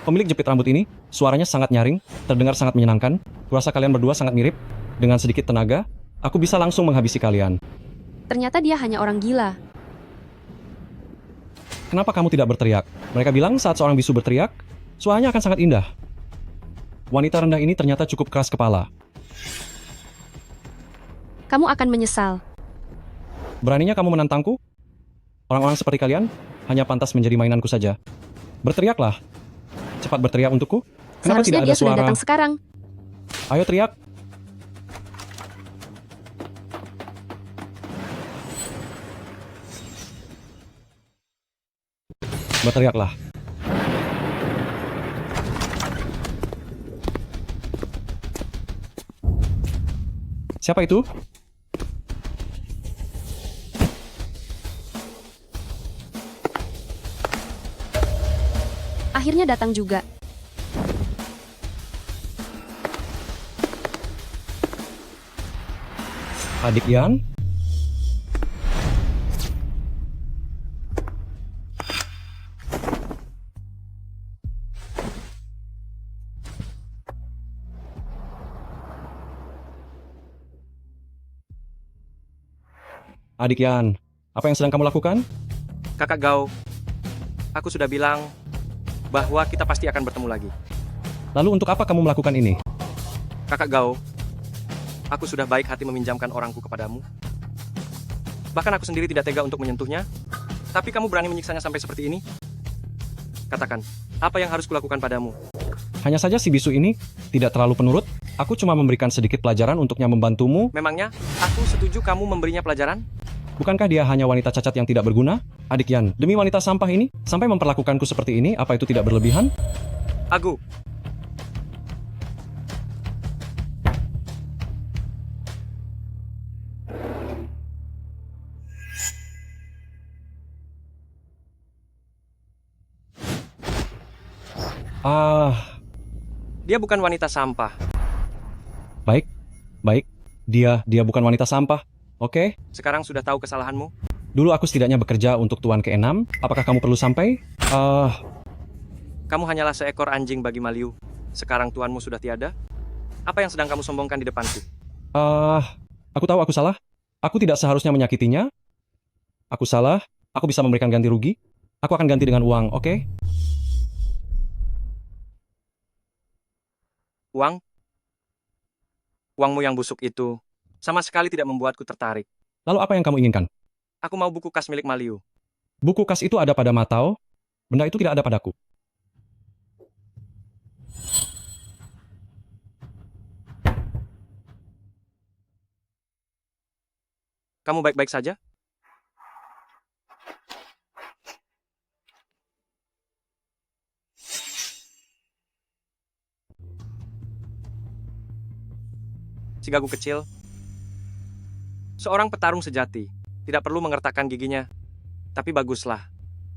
Pemilik jepit rambut ini, suaranya sangat nyaring, terdengar sangat menyenangkan. Kurasa kalian berdua sangat mirip. Dengan sedikit tenaga, aku bisa langsung menghabisi kalian. Ternyata dia hanya orang gila. Kenapa kamu tidak berteriak? Mereka bilang saat seorang bisu berteriak, suaranya akan sangat indah. Wanita rendah ini ternyata cukup keras kepala. Kamu akan menyesal. Beraninya kamu menantangku? Orang-orang seperti kalian hanya pantas menjadi mainanku saja. Berteriaklah. Cepat berteriak untukku. Kenapa Seharusnya tidak dia ada sudah suara? datang sekarang. Ayo teriak. Berteriaklah. Siapa itu? Akhirnya datang juga. Adik Yan? Adik Yan, apa yang sedang kamu lakukan? Kakak Gao, aku sudah bilang bahwa kita pasti akan bertemu lagi. Lalu untuk apa kamu melakukan ini? Kakak Gao, aku sudah baik hati meminjamkan orangku kepadamu. Bahkan aku sendiri tidak tega untuk menyentuhnya. Tapi kamu berani menyiksanya sampai seperti ini? Katakan, apa yang harus kulakukan padamu? Hanya saja si bisu ini tidak terlalu penurut. Aku cuma memberikan sedikit pelajaran untuknya membantumu. Memangnya, aku setuju kamu memberinya pelajaran? Bukankah dia hanya wanita cacat yang tidak berguna? Adik Yan, demi wanita sampah ini, sampai memperlakukanku seperti ini, apa itu tidak berlebihan? Agu, dia bukan wanita sampah. Baik. Dia bukan wanita sampah. Oke? Sekarang sudah tahu kesalahanmu? Dulu aku setidaknya bekerja untuk tuan ke-6. Apakah kamu perlu sampai? Kamu hanyalah seekor anjing bagi Maliu. Sekarang tuanmu sudah tiada. Apa yang sedang kamu sombongkan di depanku? Aku tahu aku salah. Aku tidak seharusnya menyakitinya. Aku salah. Aku bisa memberikan ganti rugi. Aku akan ganti dengan uang, oke? Uang? Uangmu yang busuk itu sama sekali tidak membuatku tertarik. Lalu apa yang kamu inginkan? Aku mau buku kas milik Maliu. Buku kas itu ada pada Matao. Benda itu tidak ada padaku. Kamu baik-baik saja? Si gagu kecil. Seorang petarung sejati. Tidak perlu mengertakkan giginya. Tapi baguslah.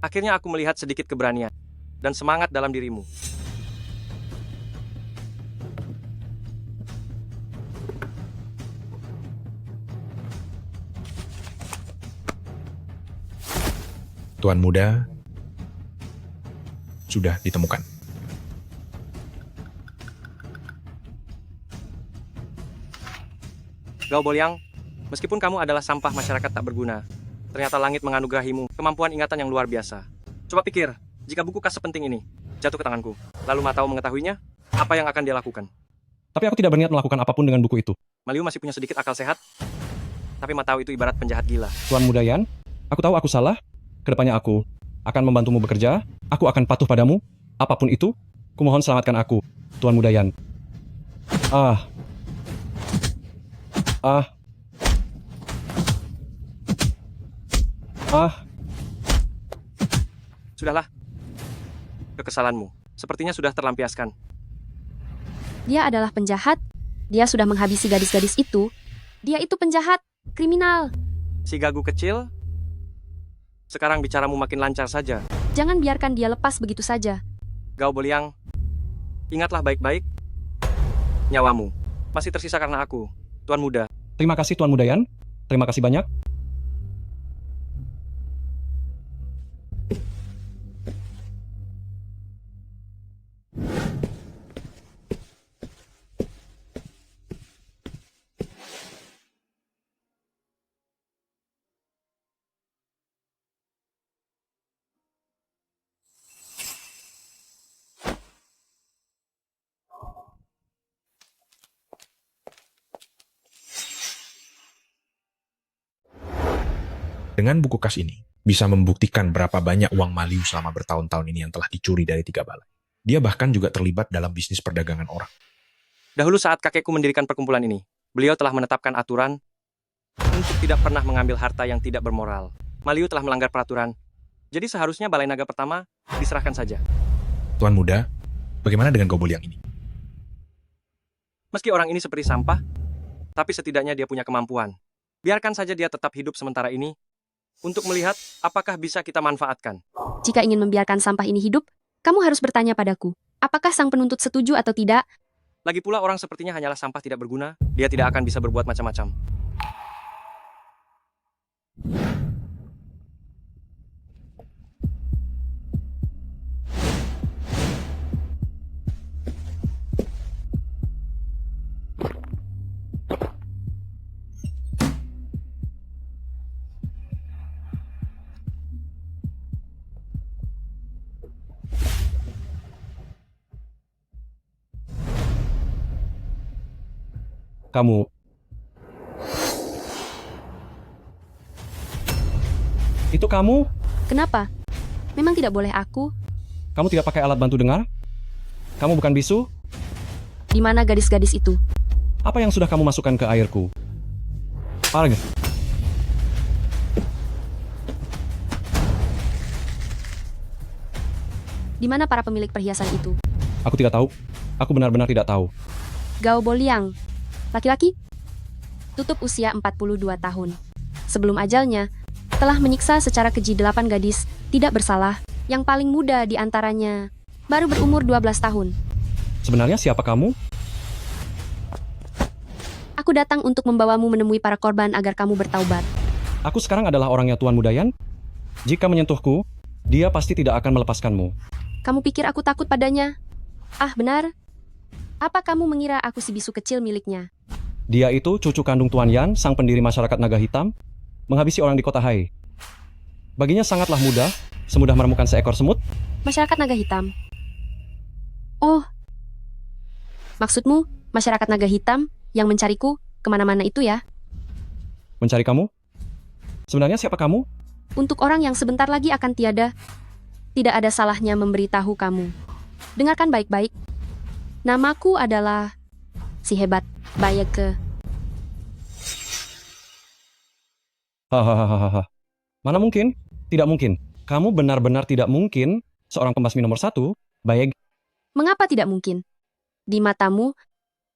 Akhirnya aku melihat sedikit keberanian dan semangat dalam dirimu. Tuan muda sudah ditemukan. Gao Boliang, meskipun kamu adalah sampah masyarakat tak berguna, ternyata langit menganugerahimu kemampuan ingatan yang luar biasa. Coba pikir, jika buku kas sepenting ini jatuh ke tanganku, lalu Matao mengetahuinya, apa yang akan dia lakukan? Tapi aku tidak berniat melakukan apapun dengan buku itu. Maliu masih punya sedikit akal sehat, tapi Matao itu ibarat penjahat gila. Tuan muda Yan, aku tahu aku salah. Kedepannya aku akan membantumu bekerja. Aku akan patuh padamu. Apapun itu, kumohon selamatkan aku, Tuan muda Yan. Sudahlah. Kekesalanmu sepertinya sudah terlampiaskan. Dia adalah penjahat. Dia sudah menghabisi gadis-gadis itu. Dia itu penjahat, kriminal. Si gagu kecil, sekarang bicaramu makin lancar saja. Jangan biarkan dia lepas begitu saja. Gao Boliang, ingatlah baik-baik. Nyawamu masih tersisa karena aku, Tuan Muda. Terima kasih Tuan muda Yan. Terima kasih banyak. Dengan buku kas ini, bisa membuktikan berapa banyak uang Maliu selama bertahun-tahun ini yang telah dicuri dari 3 balai. Dia bahkan juga terlibat dalam bisnis perdagangan orang. Dahulu saat kakekku mendirikan perkumpulan ini, beliau telah menetapkan aturan untuk tidak pernah mengambil harta yang tidak bermoral. Maliu telah melanggar peraturan, jadi seharusnya balai naga pertama diserahkan saja. Tuan Muda, bagaimana dengan Gobul yang ini? Meski orang ini seperti sampah, tapi setidaknya dia punya kemampuan. Biarkan saja dia tetap hidup sementara ini untuk melihat apakah bisa kita manfaatkan. Jika ingin membiarkan sampah ini hidup, kamu harus bertanya padaku, apakah sang penuntut setuju atau tidak? Lagi pula orang sepertinya hanyalah sampah tidak berguna, dia tidak akan bisa berbuat macam-macam. Kamu... Itu kamu? Kenapa? Memang tidak boleh aku? Kamu tidak pakai alat bantu dengar? Kamu bukan bisu? Di mana gadis-gadis itu? Apa yang sudah kamu masukkan ke airku? Parga. Di mana para pemilik perhiasan itu? Aku tidak tahu. Aku benar-benar tidak tahu. Gao Boliang, laki-laki, tutup usia 42 tahun. Sebelum ajalnya, telah menyiksa secara keji 8 gadis tidak bersalah, yang paling muda di antaranya baru berumur 12 tahun. Sebenarnya siapa kamu? Aku datang untuk membawamu menemui para korban agar kamu bertaubat. Aku sekarang adalah orangnya Tuan Mudayan. Jika menyentuhku, dia pasti tidak akan melepaskanmu. Kamu pikir aku takut padanya? Ah, benar? Apa kamu mengira aku si bisu kecil miliknya? Dia itu cucu kandung Tuan Yan, sang pendiri masyarakat naga hitam, menghabisi orang di kota Hai. Baginya sangatlah mudah, semudah menemukan seekor semut. Masyarakat naga hitam? Oh, maksudmu masyarakat naga hitam yang mencariku kemana-mana itu ya? Mencari kamu? Sebenarnya siapa kamu? Untuk orang yang sebentar lagi akan tiada, tidak ada salahnya memberitahu kamu. Dengarkan baik-baik. Namaku adalah si hebat Bayeke. Hahaha. Mana mungkin? Tidak mungkin. Kamu benar-benar tidak mungkin seorang pembasmi nomor 1, Bayek. Mengapa tidak mungkin? Di matamu,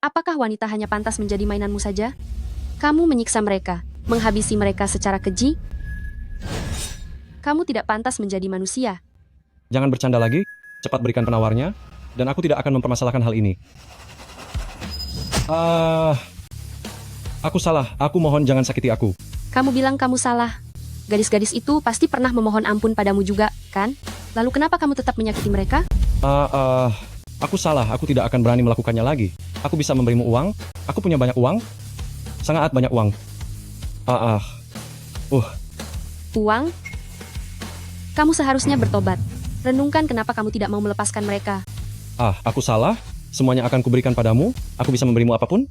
apakah wanita hanya pantas menjadi mainanmu saja? Kamu menyiksa mereka, menghabisi mereka secara keji. Kamu tidak pantas menjadi manusia. Jangan bercanda lagi, cepat berikan penawarnya, dan aku tidak akan mempermasalahkan hal ini. Aku salah, aku mohon jangan sakiti aku. Kamu bilang kamu salah. Gadis-gadis itu pasti pernah memohon ampun padamu juga, kan? Lalu kenapa kamu tetap menyakiti mereka? Aku salah, aku tidak akan berani melakukannya lagi. Aku bisa memberimu uang, aku punya banyak uang, sangat banyak uang. Uang? Kamu seharusnya bertobat. Renungkan kenapa kamu tidak mau melepaskan mereka. Aku salah, semuanya akan kuberikan padamu, aku bisa memberimu apapun.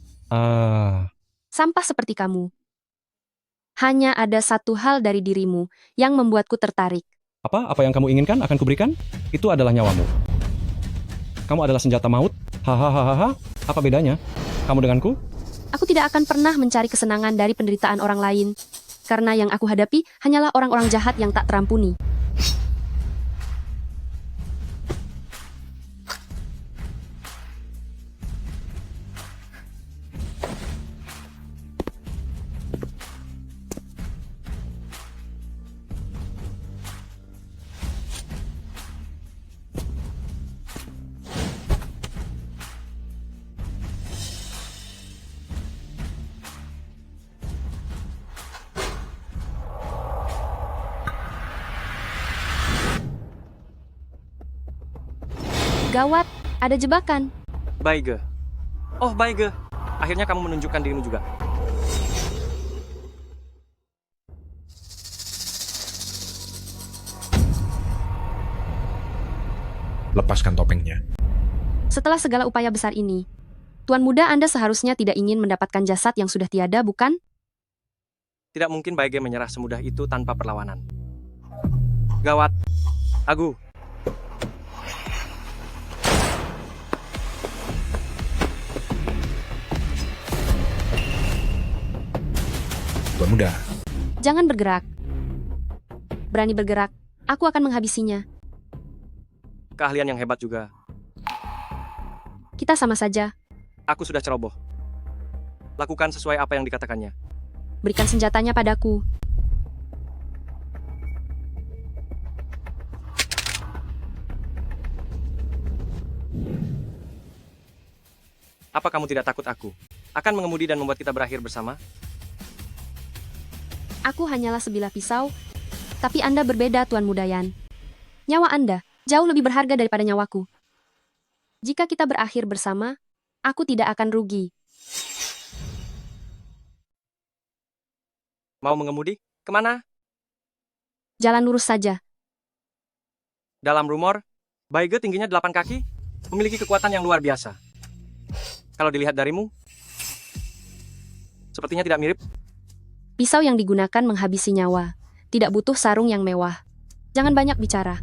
Sampah seperti kamu. Hanya ada satu hal dari dirimu yang membuatku tertarik. Apa yang kamu inginkan akan kuberikan? Itu adalah nyawamu. Kamu adalah senjata maut. Hahaha. Apa bedanya? Kamu denganku? Aku tidak akan pernah mencari kesenangan dari penderitaan orang lain. Karena yang aku hadapi hanyalah orang-orang jahat yang tak terampuni. Gawat, ada jebakan. Baige. Oh, Baige. Akhirnya kamu menunjukkan dirimu juga. Lepaskan topengnya. Setelah segala upaya besar ini, Tuan Muda Anda seharusnya tidak ingin mendapatkan jasad yang sudah tiada, bukan? Tidak mungkin Baige menyerah semudah itu tanpa perlawanan. Gawat. Agu. Tuan Muda, Jangan bergerak. Berani bergerak, aku akan menghabisinya. Keahlian yang hebat juga. Kita sama saja. Aku sudah ceroboh. Lakukan sesuai apa yang dikatakannya. Berikan senjatanya padaku. Apa kamu tidak takut aku akan mengemudi dan membuat kita berakhir bersama? Aku hanyalah sebilah pisau, tapi Anda berbeda, Tuan Mudayan. Nyawa Anda jauh lebih berharga daripada nyawaku. Jika kita berakhir bersama, aku tidak akan rugi. Mau mengemudi? Kemana? Jalan lurus saja. Dalam rumor, Baige tingginya 8 kaki, memiliki kekuatan yang luar biasa. Kalau dilihat darimu, sepertinya tidak mirip. Pisau yang digunakan menghabisi nyawa. Tidak butuh sarung yang mewah. Jangan banyak bicara.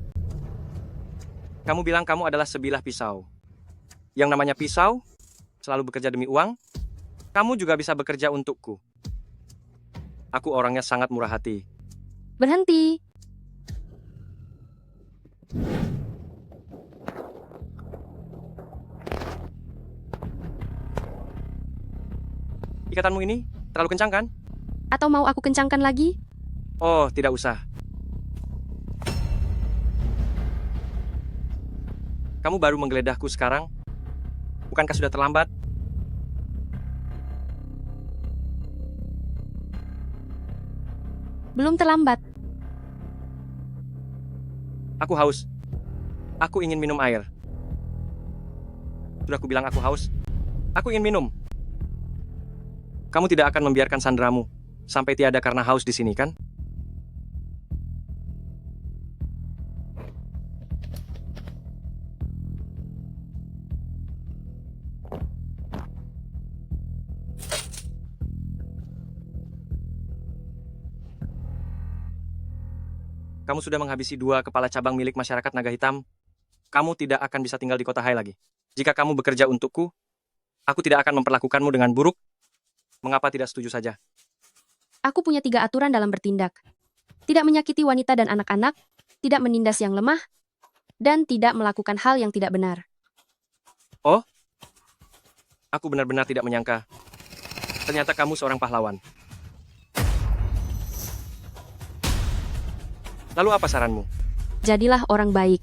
Kamu bilang kamu adalah sebilah pisau. Yang namanya pisau, selalu bekerja demi uang. Kamu juga bisa bekerja untukku. Aku orangnya sangat murah hati. Berhenti. Ikatanmu ini terlalu kencang kan? Atau mau aku kencangkan lagi? Oh, tidak usah. Kamu baru menggeledahku sekarang? Bukankah sudah terlambat? Belum terlambat. Aku haus. Aku ingin minum air. Sudah aku bilang aku haus. Aku ingin minum. Kamu tidak akan membiarkan sandramu sampai tiada karena haus di sini, kan? Kamu sudah menghabisi 2 kepala cabang milik masyarakat Naga Hitam. Kamu tidak akan bisa tinggal di kota Hai lagi. Jika kamu bekerja untukku, aku tidak akan memperlakukanmu dengan buruk. Mengapa tidak setuju saja? Aku punya 3 aturan dalam bertindak. Tidak menyakiti wanita dan anak-anak, tidak menindas yang lemah, dan tidak melakukan hal yang tidak benar. Oh? Aku benar-benar tidak menyangka. Ternyata kamu seorang pahlawan. Lalu apa saranmu? Jadilah orang baik.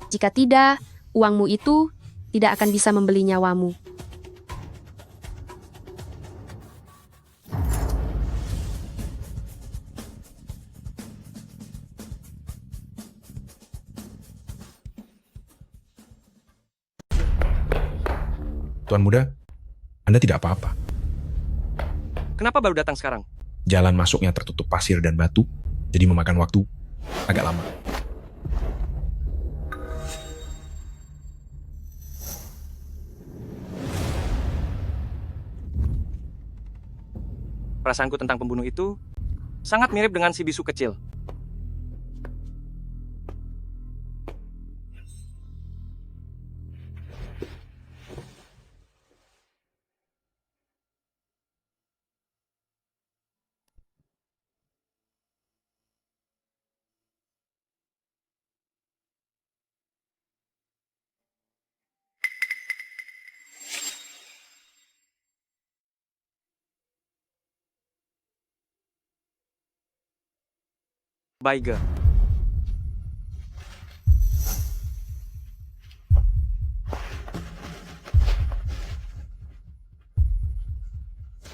Jika tidak, uangmu itu tidak akan bisa membeli nyawamu. Tuan Muda, Anda tidak apa-apa. Kenapa baru datang sekarang? Jalan masuknya tertutup pasir dan batu, jadi memakan waktu agak lama. Perasaanku tentang pembunuh itu sangat mirip dengan si bisu kecil. Baige.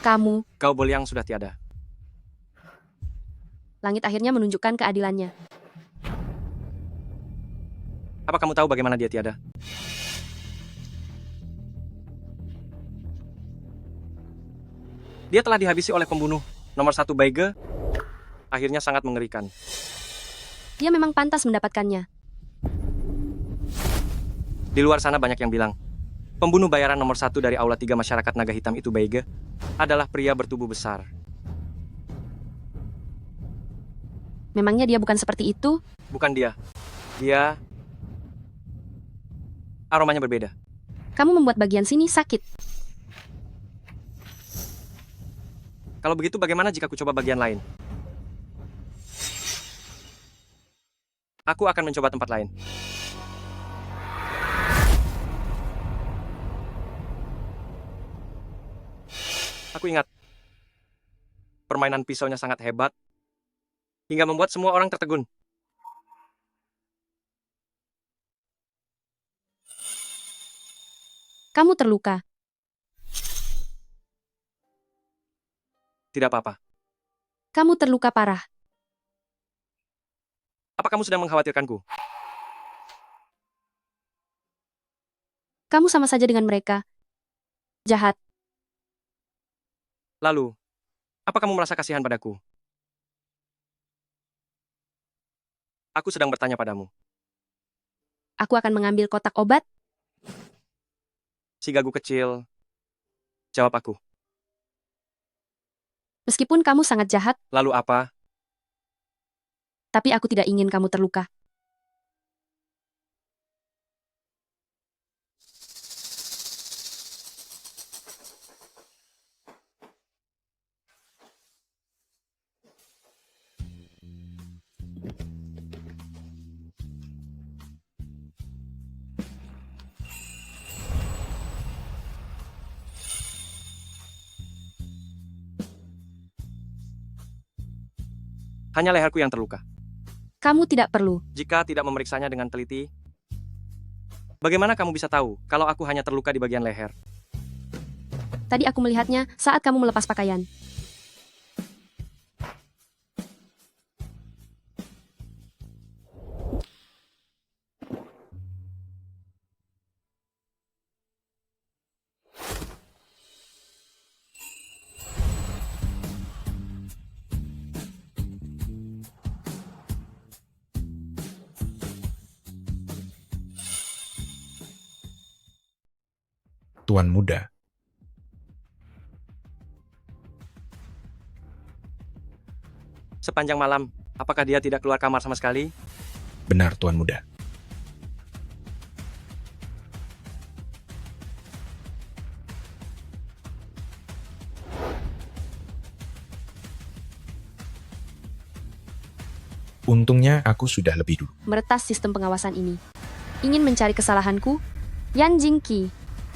Kamu, Kau Boliang sudah tiada. langit akhirnya menunjukkan keadilannya. Apa kamu tahu bagaimana dia tiada? Dia telah dihabisi oleh pembunuh nomor 1 Baige. Akhirnya sangat mengerikan. Dia memang pantas mendapatkannya. Di luar sana banyak yang bilang, pembunuh bayaran nomor 1 dari Aula 3 Masyarakat Naga Hitam itu Baige adalah pria bertubuh besar. Memangnya dia bukan seperti itu? Bukan dia. Dia... aromanya berbeda. Kamu membuat bagian sini sakit. Kalau begitu bagaimana jika aku coba bagian lain? Aku akan mencoba tempat lain. Aku ingat, permainan pisaunya sangat hebat, hingga membuat semua orang tertegun. Kamu terluka. Tidak apa-apa. Kamu terluka parah. Apa kamu sedang mengkhawatirkanku? Kamu sama saja dengan mereka. Jahat. Lalu, apa kamu merasa kasihan padaku? Aku sedang bertanya padamu. Aku akan mengambil kotak obat. Si gagu kecil, jawab aku. Meskipun kamu sangat jahat, Lalu apa? tapi aku tidak ingin kamu terluka. Hanya leherku yang terluka. Kamu tidak perlu. Jika tidak memeriksanya dengan teliti, bagaimana kamu bisa tahu kalau aku hanya terluka di bagian leher? Tadi aku melihatnya saat kamu melepas pakaian. Tuan muda, Sepanjang malam, apakah dia tidak keluar kamar sama sekali? benar tuan muda. Untungnya aku sudah lebih dulu. Meretas sistem pengawasan ini. Ingin mencari kesalahanku? Yan Jingqi,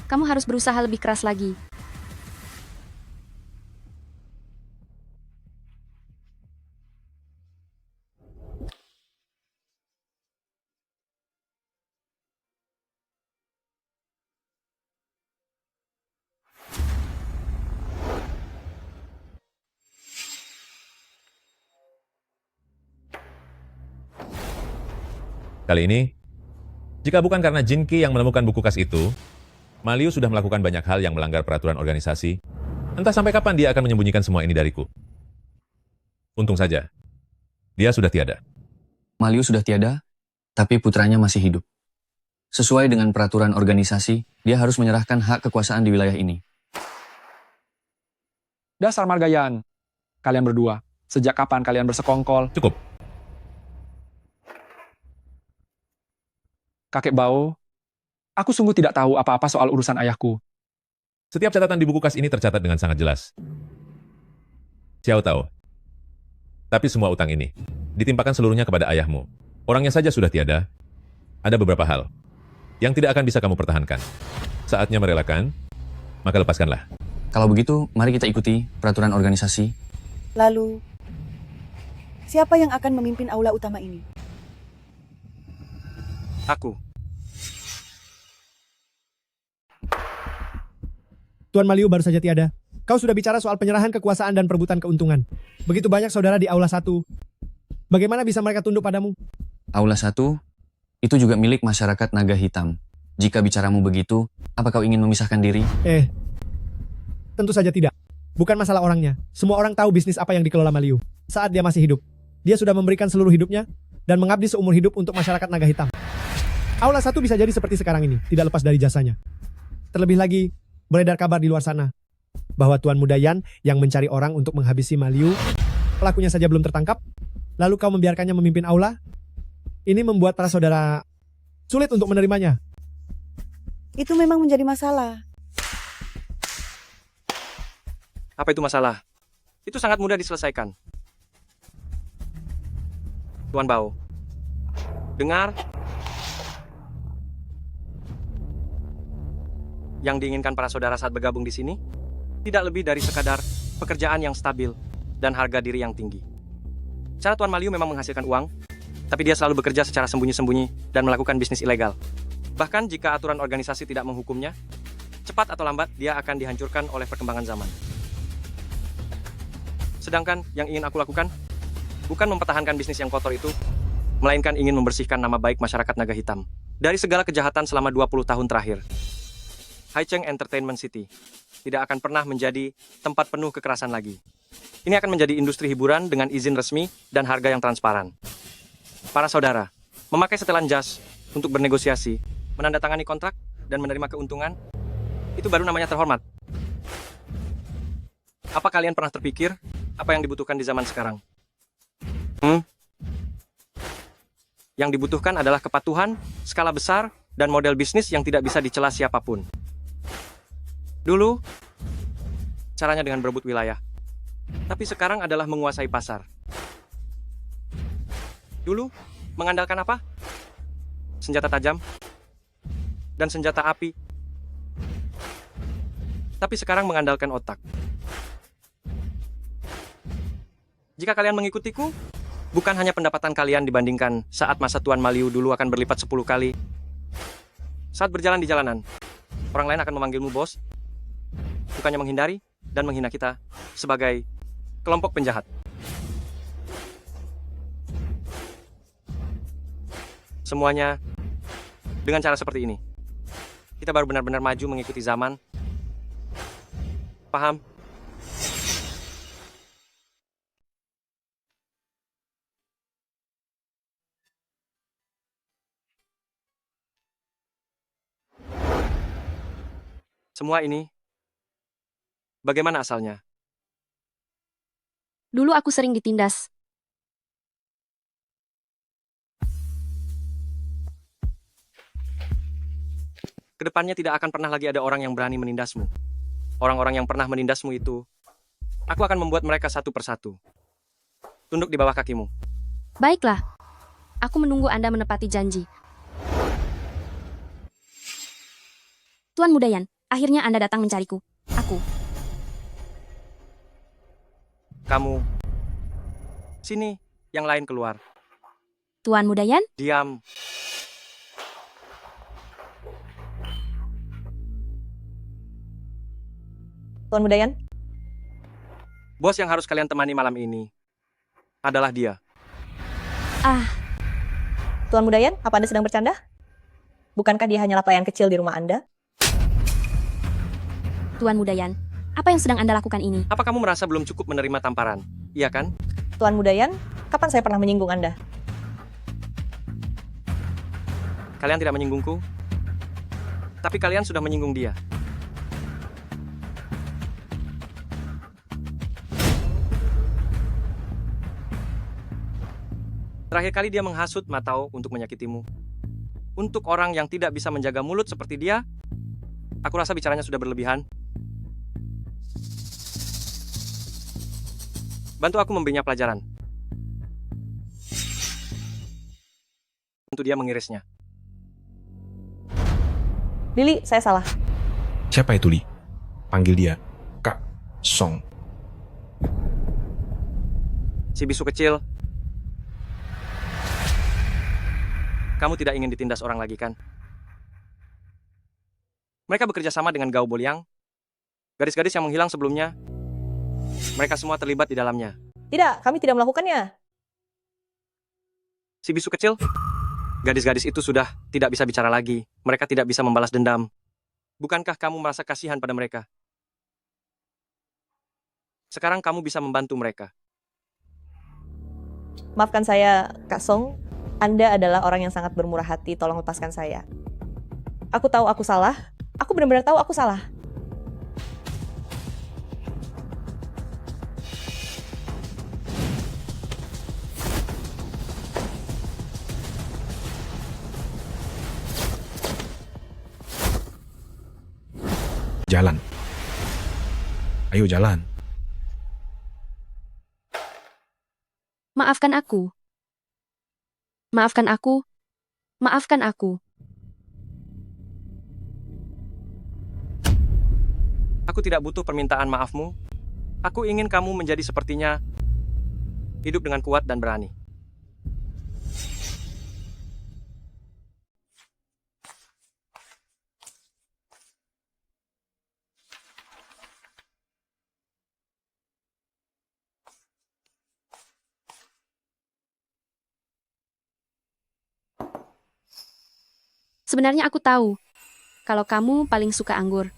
kamu harus berusaha lebih keras lagi. Kali ini, jika bukan karena Jinki yang menemukan buku kas itu, Ma Liu sudah melakukan banyak hal yang melanggar peraturan organisasi. Entah sampai kapan dia akan menyembunyikan semua ini dariku. Untung saja, dia sudah tiada. Ma Liu sudah tiada, tapi putranya masih hidup. Sesuai dengan peraturan organisasi, dia harus menyerahkan hak kekuasaan di wilayah ini. Dasar Margayan. Kalian berdua, sejak kapan kalian bersekongkol? Cukup. Kakek Bao, aku sungguh tidak tahu apa-apa soal urusan ayahku. Setiap catatan di buku kas ini tercatat dengan sangat jelas. Xiao tahu. Tapi semua utang ini ditimpakan seluruhnya kepada ayahmu. Orangnya saja sudah tiada. Ada beberapa hal yang tidak akan bisa kamu pertahankan. Saatnya merelakan, maka lepaskanlah. Kalau begitu, mari kita ikuti peraturan organisasi. Lalu, siapa yang akan memimpin aula utama ini? Aku. Tuan Maliu baru saja tiada. Kau sudah bicara soal penyerahan kekuasaan dan perebutan keuntungan. Begitu banyak saudara di Aula 1. Bagaimana bisa mereka tunduk padamu? Aula 1, itu juga milik masyarakat Naga Hitam. Jika bicaramu begitu, apa kau ingin memisahkan diri? Tentu saja tidak. Bukan masalah orangnya. Semua orang tahu bisnis apa yang dikelola Maliu. Saat dia masih hidup, dia sudah memberikan seluruh hidupnya dan mengabdi seumur hidup untuk masyarakat Naga Hitam. Aula 1 bisa jadi seperti sekarang ini, tidak lepas dari jasanya. Terlebih lagi, beredar kabar di luar sana bahwa Tuan Muda Yan yang mencari orang untuk menghabisi Maliu, pelakunya saja belum tertangkap, lalu kau membiarkannya memimpin aula? Ini membuat para saudara sulit untuk menerimanya. Itu memang menjadi masalah. Apa itu masalah? Itu sangat mudah diselesaikan. Tuan Bao, dengar. Yang diinginkan para saudara saat bergabung di sini tidak lebih dari sekadar pekerjaan yang stabil dan harga diri yang tinggi. Cara Tuan Maliu memang menghasilkan uang, tapi dia selalu bekerja secara sembunyi-sembunyi dan melakukan bisnis ilegal. Bahkan jika aturan organisasi tidak menghukumnya, cepat atau lambat dia akan dihancurkan oleh perkembangan zaman. Sedangkan yang ingin aku lakukan bukan mempertahankan bisnis yang kotor itu, melainkan ingin membersihkan nama baik masyarakat Naga Hitam dari segala kejahatan selama 20 tahun terakhir. Haicheng Entertainment City tidak akan pernah menjadi tempat penuh kekerasan lagi. Ini akan menjadi industri hiburan dengan izin resmi dan harga yang transparan. Para saudara, memakai setelan jas untuk bernegosiasi, menandatangani kontrak, dan menerima keuntungan, itu baru namanya terhormat. Apa kalian pernah terpikir apa yang dibutuhkan di zaman sekarang? Yang dibutuhkan adalah kepatuhan, skala besar, dan model bisnis yang tidak bisa dicela siapapun. Dulu, caranya dengan berebut wilayah. Tapi sekarang adalah menguasai pasar. Dulu, mengandalkan apa? Senjata tajam dan senjata api. Tapi sekarang mengandalkan otak. Jika kalian mengikutiku, bukan hanya pendapatan kalian dibandingkan saat masa Tuan Maliu dulu akan berlipat 10 kali. Saat berjalan di jalanan, orang lain akan memanggilmu bos, bukannya menghindari dan menghina kita sebagai kelompok penjahat. Semuanya dengan cara seperti ini. Kita baru benar-benar maju mengikuti zaman. Paham? Semua ini, bagaimana asalnya? Dulu aku sering ditindas. Kedepannya tidak akan pernah lagi ada orang yang berani menindasmu. Orang-orang yang pernah menindasmu itu, aku akan membuat mereka satu persatu. Tunduk di bawah kakimu. Baiklah, aku menunggu Anda menepati janji. Tuan Mudayan, akhirnya Anda datang mencariku. Aku. Kamu. Sini, yang lain keluar. Tuan Mudayan? Diam. Tuan Mudayan? Bos yang harus kalian temani malam ini adalah dia. Tuan Mudayan, apa Anda sedang bercanda? Bukankah dia hanyalah pelayan kecil di rumah Anda? Tuan Mudayan, apa yang sedang Anda lakukan ini? Apa kamu merasa belum cukup menerima tamparan? Iya kan? Tuan Mudayan, kapan saya pernah menyinggung Anda? Kalian tidak menyinggungku, tapi kalian sudah menyinggung dia. Terakhir kali dia menghasut Matao untuk menyakitimu. Untuk orang yang tidak bisa menjaga mulut seperti dia, aku rasa bicaranya sudah berlebihan. Bantu aku memberinya pelajaran. Bantu dia mengirisnya. Lili, saya salah. Siapa itu Li? Panggil dia Kak Song. Si bisu kecil. Kamu tidak ingin ditindas orang lagi kan? Mereka bekerja sama dengan Gao Boliang. Gadis-gadis yang menghilang sebelumnya. Mereka semua terlibat di dalamnya. Tidak, kami tidak melakukannya. Si bisu kecil. Gadis-gadis itu sudah tidak bisa bicara lagi. Mereka tidak bisa membalas dendam. Bukankah kamu merasa kasihan pada mereka? Sekarang kamu bisa membantu mereka. Maafkan saya, Kak Song. Anda adalah orang yang sangat bermurah hati. Tolong lepaskan saya. Aku tahu aku salah. Aku benar-benar tahu aku salah. Jalan. Ayo jalan. Maafkan aku. Maafkan aku. Maafkan aku. Aku tidak butuh permintaan maafmu. Aku ingin kamu menjadi sepertinya, hidup dengan kuat dan berani. Sebenarnya aku tahu kalau kamu paling suka anggur.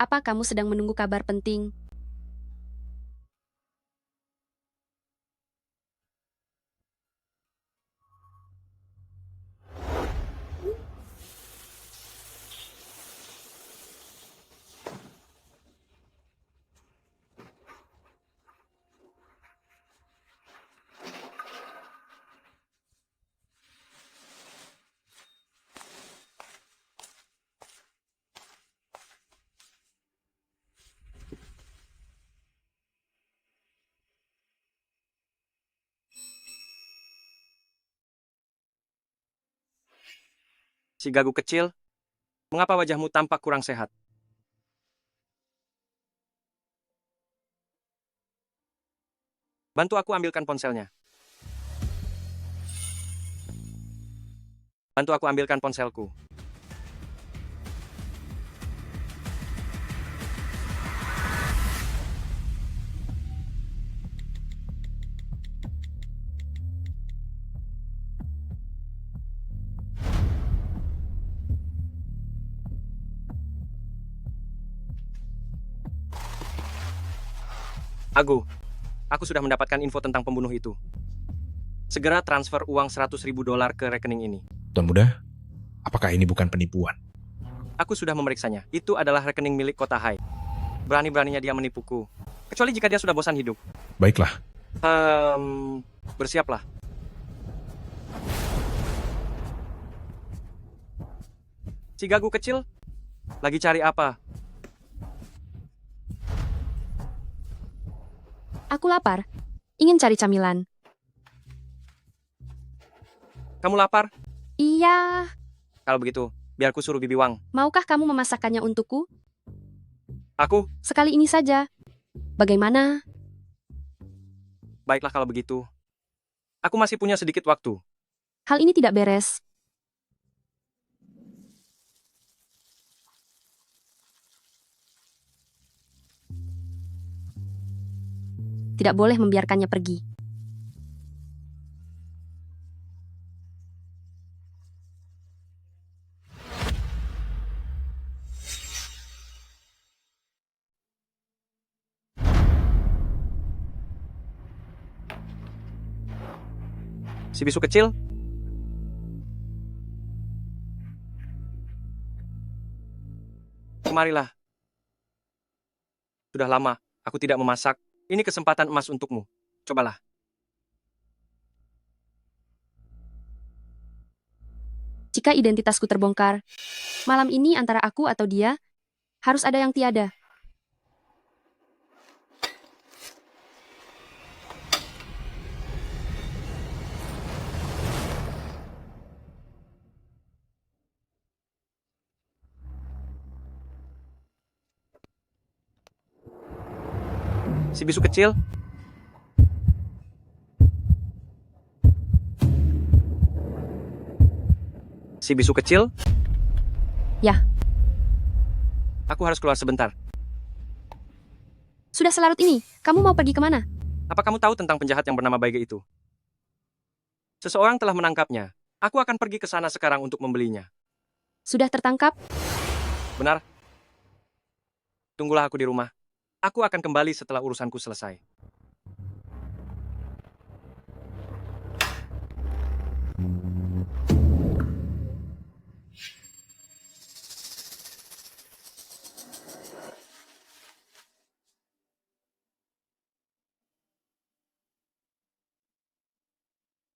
Apa kamu sedang menunggu kabar penting? Si gagu kecil, mengapa wajahmu tampak kurang sehat? Bantu aku ambilkan ponselnya. Bantu aku ambilkan ponselku. Aku sudah mendapatkan info tentang pembunuh itu. Segera transfer uang $100.000 ke rekening ini. Tuan Muda, apakah ini bukan penipuan? Aku sudah memeriksanya. Itu adalah rekening milik Kota Hai. Berani-beraninya dia menipuku. Kecuali jika dia sudah bosan hidup. Baiklah, Bersiaplah. Si gagu kecil, lagi cari apa? Aku lapar. Ingin cari camilan. Kamu lapar? Iya. Kalau begitu, biar ku suruh Bibi Wang. Maukah kamu memasakkannya untukku? Aku? Sekali ini saja. Bagaimana? Baiklah kalau begitu. Aku masih punya sedikit waktu. Hal ini tidak beres. Tidak boleh membiarkannya pergi. Si bisu kecil? Kemarilah. Sudah lama aku tidak memasak. Ini kesempatan emas untukmu. Cobalah. Jika identitasku terbongkar, malam ini antara aku atau dia, harus ada yang tiada. Si bisu kecil? Si bisu kecil? Ya. Aku harus keluar sebentar. Sudah selarut ini, kamu mau pergi kemana? Apa kamu tahu tentang penjahat yang bernama Baige itu? Seseorang telah menangkapnya. Aku akan pergi ke sana sekarang untuk membelinya. Sudah tertangkap? Benar? Tunggulah aku di rumah. Aku akan kembali setelah urusanku selesai.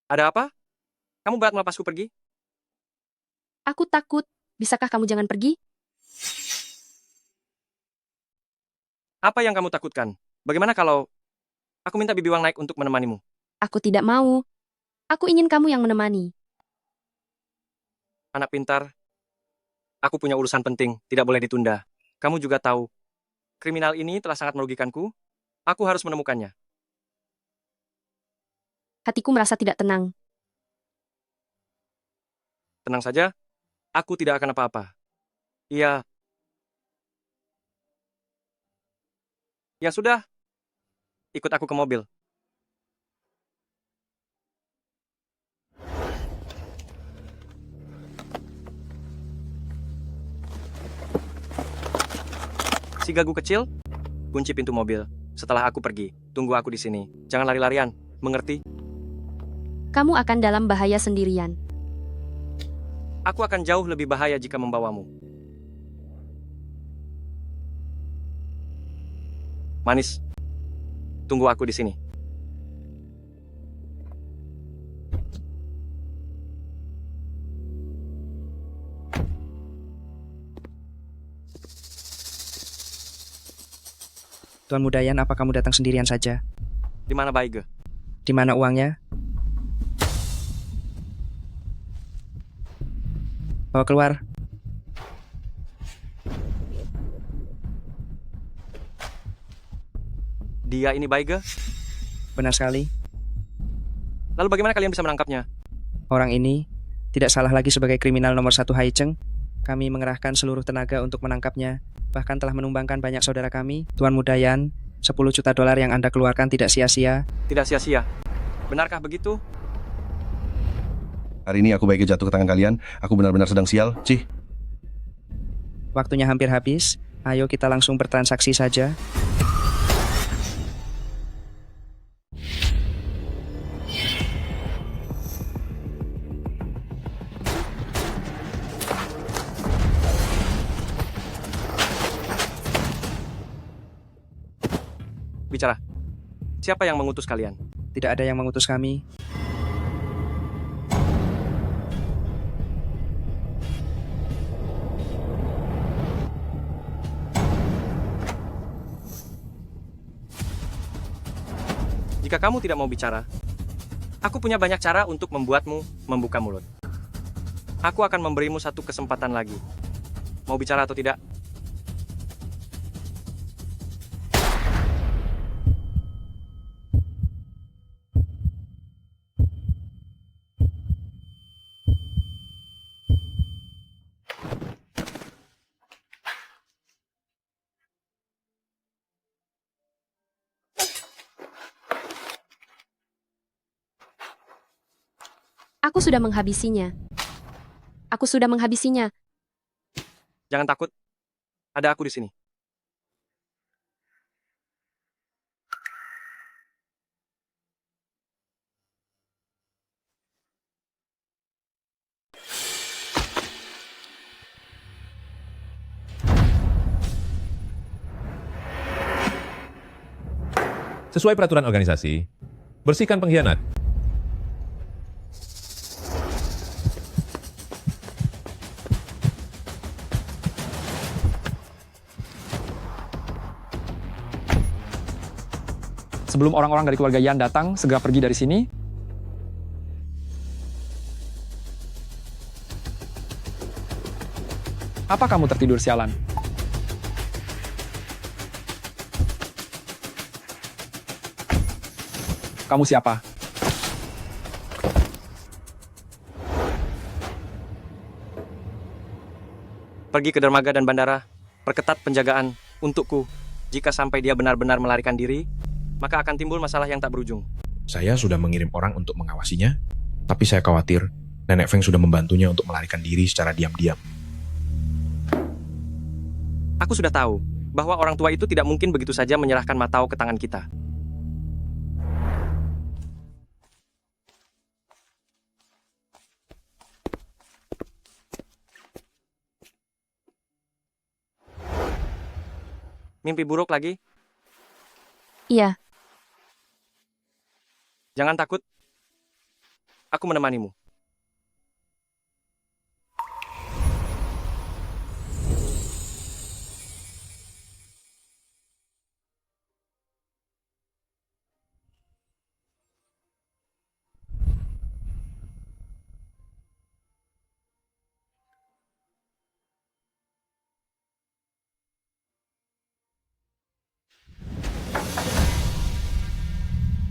Ada apa? Kamu berat melepasku pergi? Aku takut. Bisakah kamu jangan pergi? Apa yang kamu takutkan? Bagaimana kalau aku minta Bibi Wang naik untuk menemanimu? Aku tidak mau. Aku ingin kamu yang menemani. Anak pintar, aku punya urusan penting, tidak boleh ditunda. Kamu juga tahu, kriminal ini telah sangat merugikanku. Aku harus menemukannya. Hatiku merasa tidak tenang. Tenang saja, aku tidak akan apa-apa. Iya. Ya sudah, ikut aku ke mobil. Si gagu kecil, kunci pintu mobil. Setelah aku pergi, tunggu aku di sini. Jangan lari-larian, mengerti? Kamu akan dalam bahaya sendirian. Aku akan jauh lebih bahaya jika membawamu. Manis, tunggu aku di sini. Tuan Mudayan, apa kamu datang sendirian saja? Di mana Baige? Di mana uangnya? Bawa keluar. Dia ini Baige? Benar sekali. Lalu bagaimana kalian bisa menangkapnya? Orang ini tidak salah lagi sebagai kriminal nomor 1 Haicheng. Kami mengerahkan seluruh tenaga untuk menangkapnya. Bahkan telah menumbangkan banyak saudara kami. Tuan Mudayan, 10 juta dolar yang Anda keluarkan tidak sia-sia. Tidak sia-sia. Benarkah begitu? Hari ini aku Baige jatuh ke tangan kalian. Aku benar-benar sedang sial. Cih. Waktunya hampir habis. Ayo kita langsung bertransaksi saja. Bicara. Siapa yang mengutus kalian? Tidak ada yang mengutus kami. Jika kamu tidak mau bicara, aku punya banyak cara untuk membuatmu membuka mulut. Aku akan memberimu satu kesempatan lagi. Mau bicara atau tidak? Aku sudah menghabisinya. Aku sudah menghabisinya. Jangan takut. Ada aku di sini. Sesuai peraturan organisasi, bersihkan pengkhianat. Sebelum orang-orang dari keluarga Yan datang, segera pergi dari sini. Apa kamu tertidur sialan? Kamu siapa? Pergi ke dermaga dan bandara. Perketat penjagaan untukku. Jika sampai dia benar-benar melarikan diri, maka akan timbul masalah yang tak berujung. Saya sudah mengirim orang untuk mengawasinya, tapi saya khawatir Nenek Feng sudah membantunya untuk melarikan diri secara diam-diam. Aku sudah tahu bahwa orang tua itu tidak mungkin begitu saja menyerahkan Matao ke tangan kita. Mimpi buruk lagi? Iya. Jangan takut. Aku menemanimu.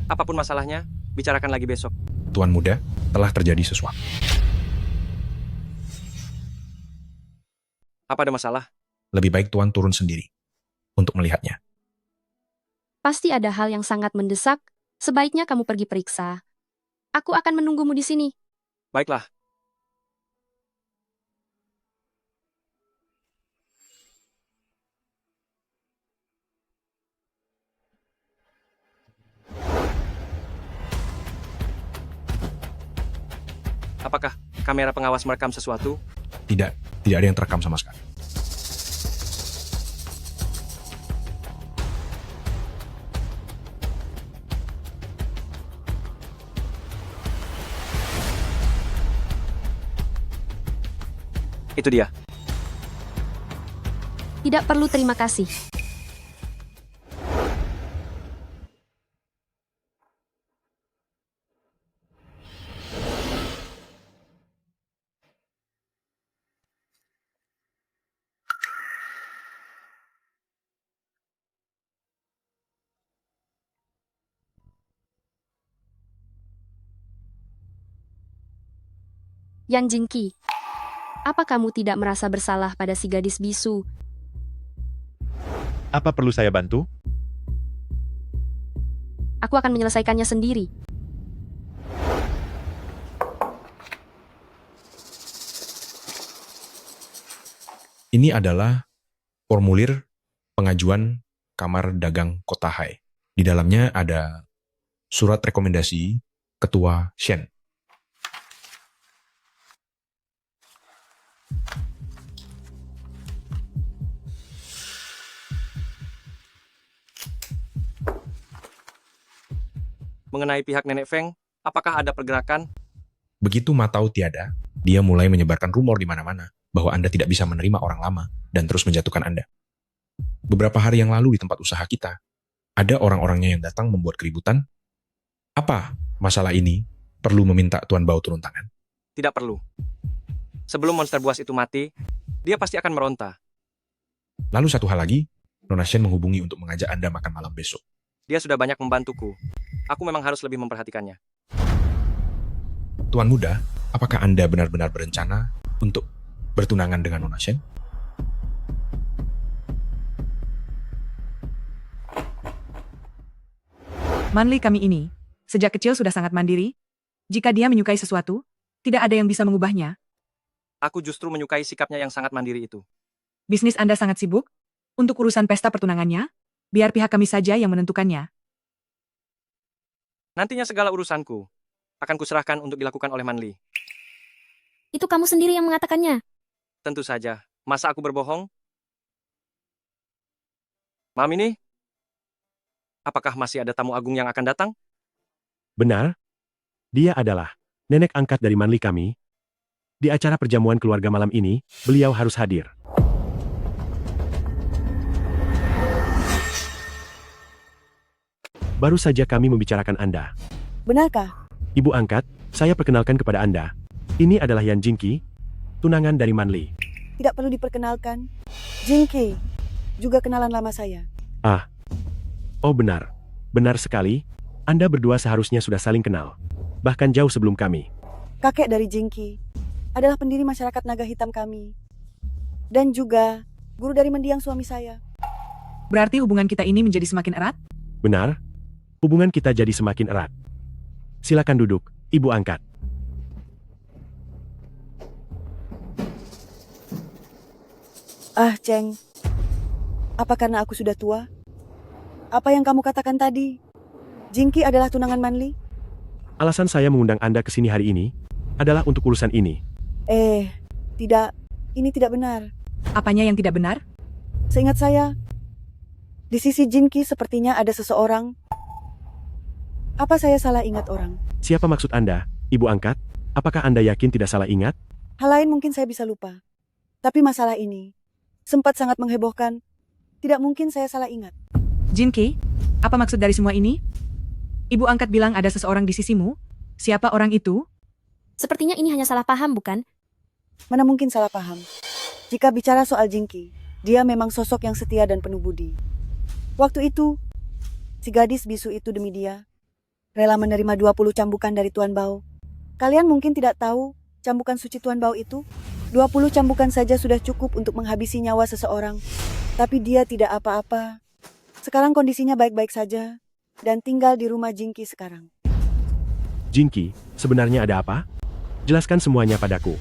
Apapun masalahnya, bicarakan lagi besok. Tuan muda, telah terjadi sesuatu. Apa ada masalah? Lebih baik Tuan turun sendiri untuk melihatnya. Pasti ada hal yang sangat mendesak. Sebaiknya kamu pergi periksa. Aku akan menunggumu di sini. Baiklah. Apakah kamera pengawas merekam sesuatu? Tidak ada yang terekam sama sekali. Itu dia. Tidak perlu terima kasih. Yan Jingqi, apa kamu tidak merasa bersalah pada si gadis bisu? Apa perlu saya bantu? Aku akan menyelesaikannya sendiri. Ini adalah formulir pengajuan Kamar Dagang Kota Hai. Di dalamnya ada surat rekomendasi Ketua Shen. Mengenai pihak Nenek Feng, apakah ada pergerakan? Begitu Ma tahu tiada, dia mulai menyebarkan rumor di mana-mana bahwa Anda tidak bisa menerima orang lama dan terus menjatuhkan Anda. Beberapa hari yang lalu di tempat usaha kita, ada orang-orangnya yang datang membuat keributan. Apa masalah ini perlu meminta Tuan Bao turun tangan? Tidak perlu. Sebelum monster buas itu mati, dia pasti akan meronta. Lalu satu hal lagi, Nona Shen menghubungi untuk mengajak Anda makan malam besok. Dia sudah banyak membantuku. Aku memang harus lebih memperhatikannya. Tuan muda, apakah Anda benar-benar berencana untuk bertunangan dengan Nona Shen? Manli kami ini, sejak kecil sudah sangat mandiri. Jika dia menyukai sesuatu, tidak ada yang bisa mengubahnya. Aku justru menyukai sikapnya yang sangat mandiri itu. Bisnis Anda sangat sibuk. Untuk urusan pesta pertunangannya, biar pihak kami saja yang menentukannya. Nantinya segala urusanku akan kuserahkan untuk dilakukan oleh Manli. Itu kamu sendiri yang mengatakannya. Tentu saja. Masa aku berbohong? Mam ini? Apakah masih ada tamu agung yang akan datang? Benar. Dia adalah nenek angkat dari Manli kami. Di acara perjamuan keluarga malam ini, beliau harus hadir. Baru saja kami membicarakan Anda. Benarkah? Ibu angkat, saya perkenalkan kepada Anda. Ini adalah Yan Jingqi, tunangan dari Manli. Tidak perlu diperkenalkan. Jingqi, juga kenalan lama saya. Ah. Oh benar. Benar sekali. Anda berdua seharusnya sudah saling kenal. Bahkan jauh sebelum kami. Kakek dari Jingqi adalah pendiri masyarakat naga hitam kami. Dan juga guru dari mendiang suami saya. Berarti hubungan kita ini menjadi semakin erat? Benar. Hubungan kita jadi semakin erat. Silakan duduk, Ibu angkat. Ah, Cheng. Apa karena aku sudah tua? Apa yang kamu katakan tadi? Jingqi adalah tunangan Manli? Alasan saya mengundang Anda ke sini hari ini adalah untuk urusan ini. Tidak. Ini tidak benar. Apanya yang tidak benar? Seingat saya, di sisi Jingqi sepertinya ada seseorang. Apa saya salah ingat orang? Siapa maksud Anda? Ibu angkat, apakah Anda yakin tidak salah ingat? Hal lain mungkin saya bisa lupa. Tapi masalah ini sempat sangat menghebohkan. Tidak mungkin saya salah ingat. Jinki, apa maksud dari semua ini? Ibu angkat bilang ada seseorang di sisimu. Siapa orang itu? Sepertinya ini hanya salah paham, bukan? Mana mungkin salah paham. Jika bicara soal Jinki, dia memang sosok yang setia dan penuh budi. Waktu itu, si gadis bisu itu demi dia rela menerima 20 cambukan dari Tuan Bao. Kalian mungkin tidak tahu cambukan suci Tuan Bao itu. 20 cambukan saja sudah cukup untuk menghabisi nyawa seseorang. Tapi dia tidak apa-apa. Sekarang kondisinya baik-baik saja dan tinggal di rumah Jinki sekarang. Jinki, sebenarnya ada apa? Jelaskan semuanya padaku.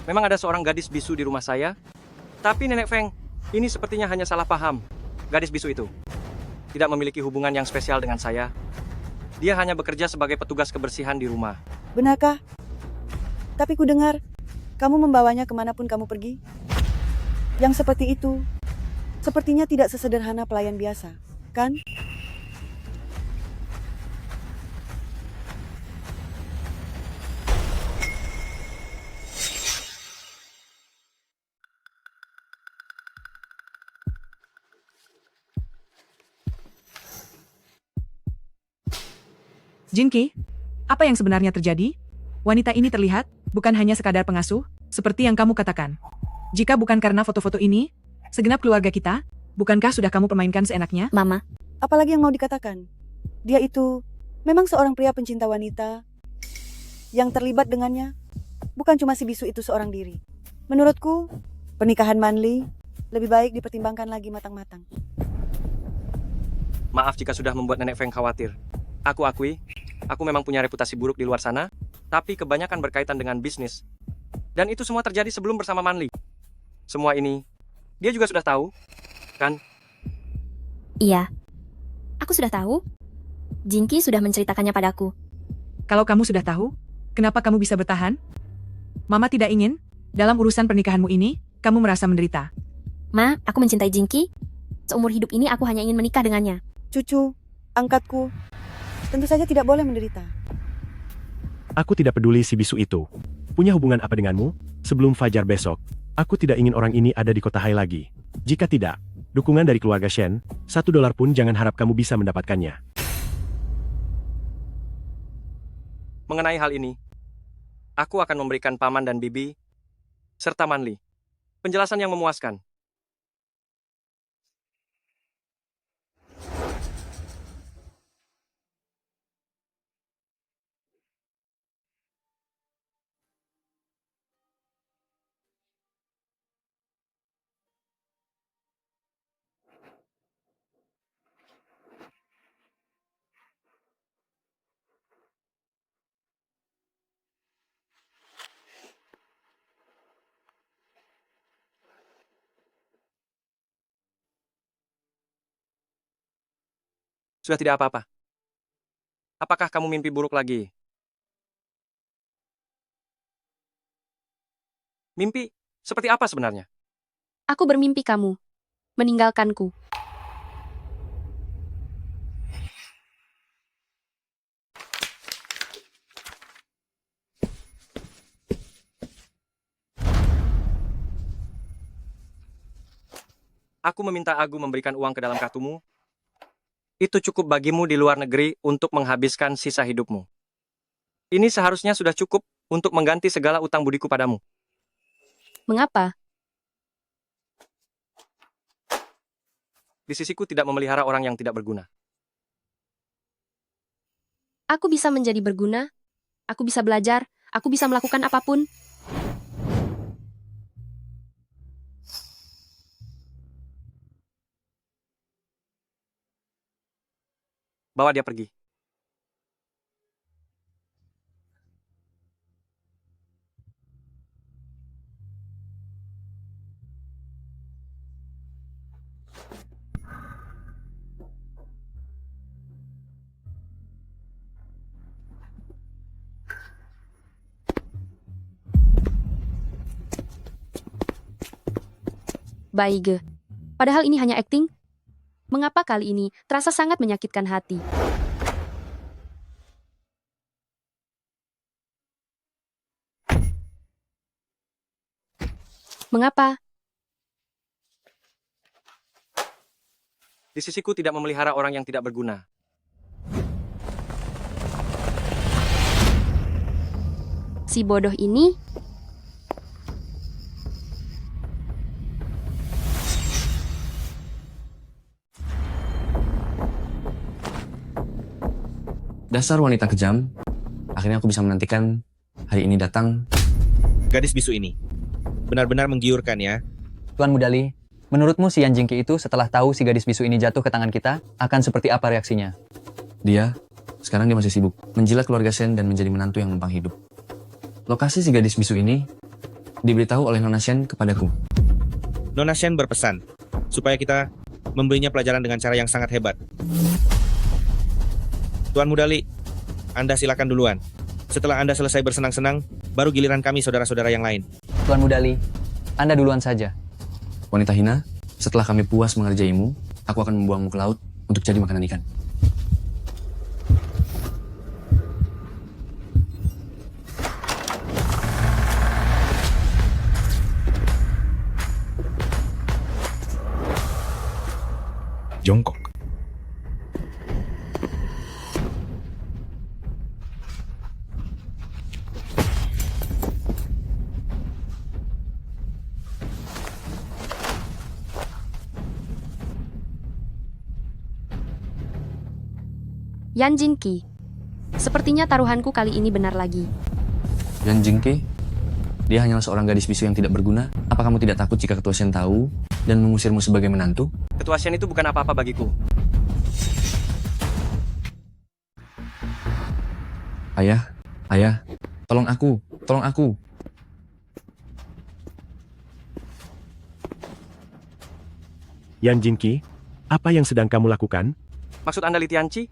Memang ada seorang gadis bisu di rumah saya, tapi Nenek Feng, ini sepertinya hanya salah paham. Gadis bisu itu tidak memiliki hubungan yang spesial dengan saya. Dia hanya bekerja sebagai petugas kebersihan di rumah. Benarkah? Tapi ku dengar, kamu membawanya kemanapun kamu pergi. Yang seperti itu, sepertinya tidak sesederhana pelayan biasa, kan? Jinki, apa yang sebenarnya terjadi? Wanita ini terlihat bukan hanya sekadar pengasuh, seperti yang kamu katakan. Jika bukan karena foto-foto ini, segenap keluarga kita, bukankah sudah kamu permainkan seenaknya? Mama. Apalagi yang mau dikatakan? Dia itu memang seorang pria pencinta wanita. Yang terlibat dengannya bukan cuma si bisu itu seorang diri. Menurutku, pernikahan Manli lebih baik dipertimbangkan lagi matang-matang. Maaf jika sudah membuat Nenek Feng khawatir. Aku akui, aku memang punya reputasi buruk di luar sana, tapi kebanyakan berkaitan dengan bisnis. Dan itu semua terjadi sebelum bersama Manli. Semua ini, dia juga sudah tahu, kan? Iya. Aku sudah tahu. Jinki sudah menceritakannya padaku. Kalau kamu sudah tahu, kenapa kamu bisa bertahan? Mama tidak ingin, dalam urusan pernikahanmu ini, kamu merasa menderita. Ma, aku mencintai Jinki. Seumur hidup ini aku hanya ingin menikah dengannya. Cucu, angkatku, tentu saja tidak boleh menderita. Aku tidak peduli si bisu itu. Punya hubungan apa denganmu? Sebelum fajar besok, aku tidak ingin orang ini ada di kota Hai lagi. Jika tidak, dukungan dari keluarga Shen, $1 pun jangan harap kamu bisa mendapatkannya. Mengenai hal ini, aku akan memberikan paman dan bibi, serta Manli, penjelasan yang memuaskan. Sudah tidak apa-apa. Apakah kamu mimpi buruk lagi? Mimpi seperti apa sebenarnya? Aku bermimpi kamu meninggalkanku. Aku meminta Agu memberikan uang ke dalam kartumu. Itu cukup bagimu di luar negeri untuk menghabiskan sisa hidupmu. Ini seharusnya sudah cukup untuk mengganti segala utang budiku padamu. Mengapa? Di sisiku tidak memelihara orang yang tidak berguna. Aku bisa menjadi berguna. Aku bisa belajar. Aku bisa melakukan apapun. Bawa dia pergi. Baige. Padahal ini hanya akting. Mengapa kali ini terasa sangat menyakitkan hati? Mengapa? Di sisiku tidak memelihara orang yang tidak berguna. Si bodoh ini? Dasar wanita kejam. Akhirnya aku bisa menantikan hari ini datang. Gadis bisu ini benar-benar menggiurkan ya. Tuan Mudali, menurutmu si Yan Jingki itu setelah tahu si gadis bisu ini jatuh ke tangan kita, akan seperti apa reaksinya? Sekarang dia masih sibuk menjilat keluarga Shen dan menjadi menantu yang numpang hidup. Lokasi si gadis bisu ini diberitahu oleh Nona Shen kepadaku. Nona Shen berpesan supaya kita memberinya pelajaran dengan cara yang sangat hebat. Tuan Mudali, Anda silakan duluan. Setelah Anda selesai bersenang-senang, baru giliran kami saudara-saudara yang lain. Tuan Mudali, Anda duluan saja. Wanita hina, setelah kami puas mengerjaimu, aku akan membuangmu ke laut untuk jadi makanan ikan. Jongkok. Yan Jingki. Sepertinya taruhanku kali ini benar lagi. Yan Jingke, dia hanyalah seorang gadis bisu yang tidak berguna. Apa kamu tidak takut jika Ketua Shen tahu dan mengusirmu sebagai menantu? Ketua Shen itu bukan apa-apa bagiku. Ayah, tolong aku. Yan Jingki, apa yang sedang kamu lakukan? Maksud Anda Li Tianqi?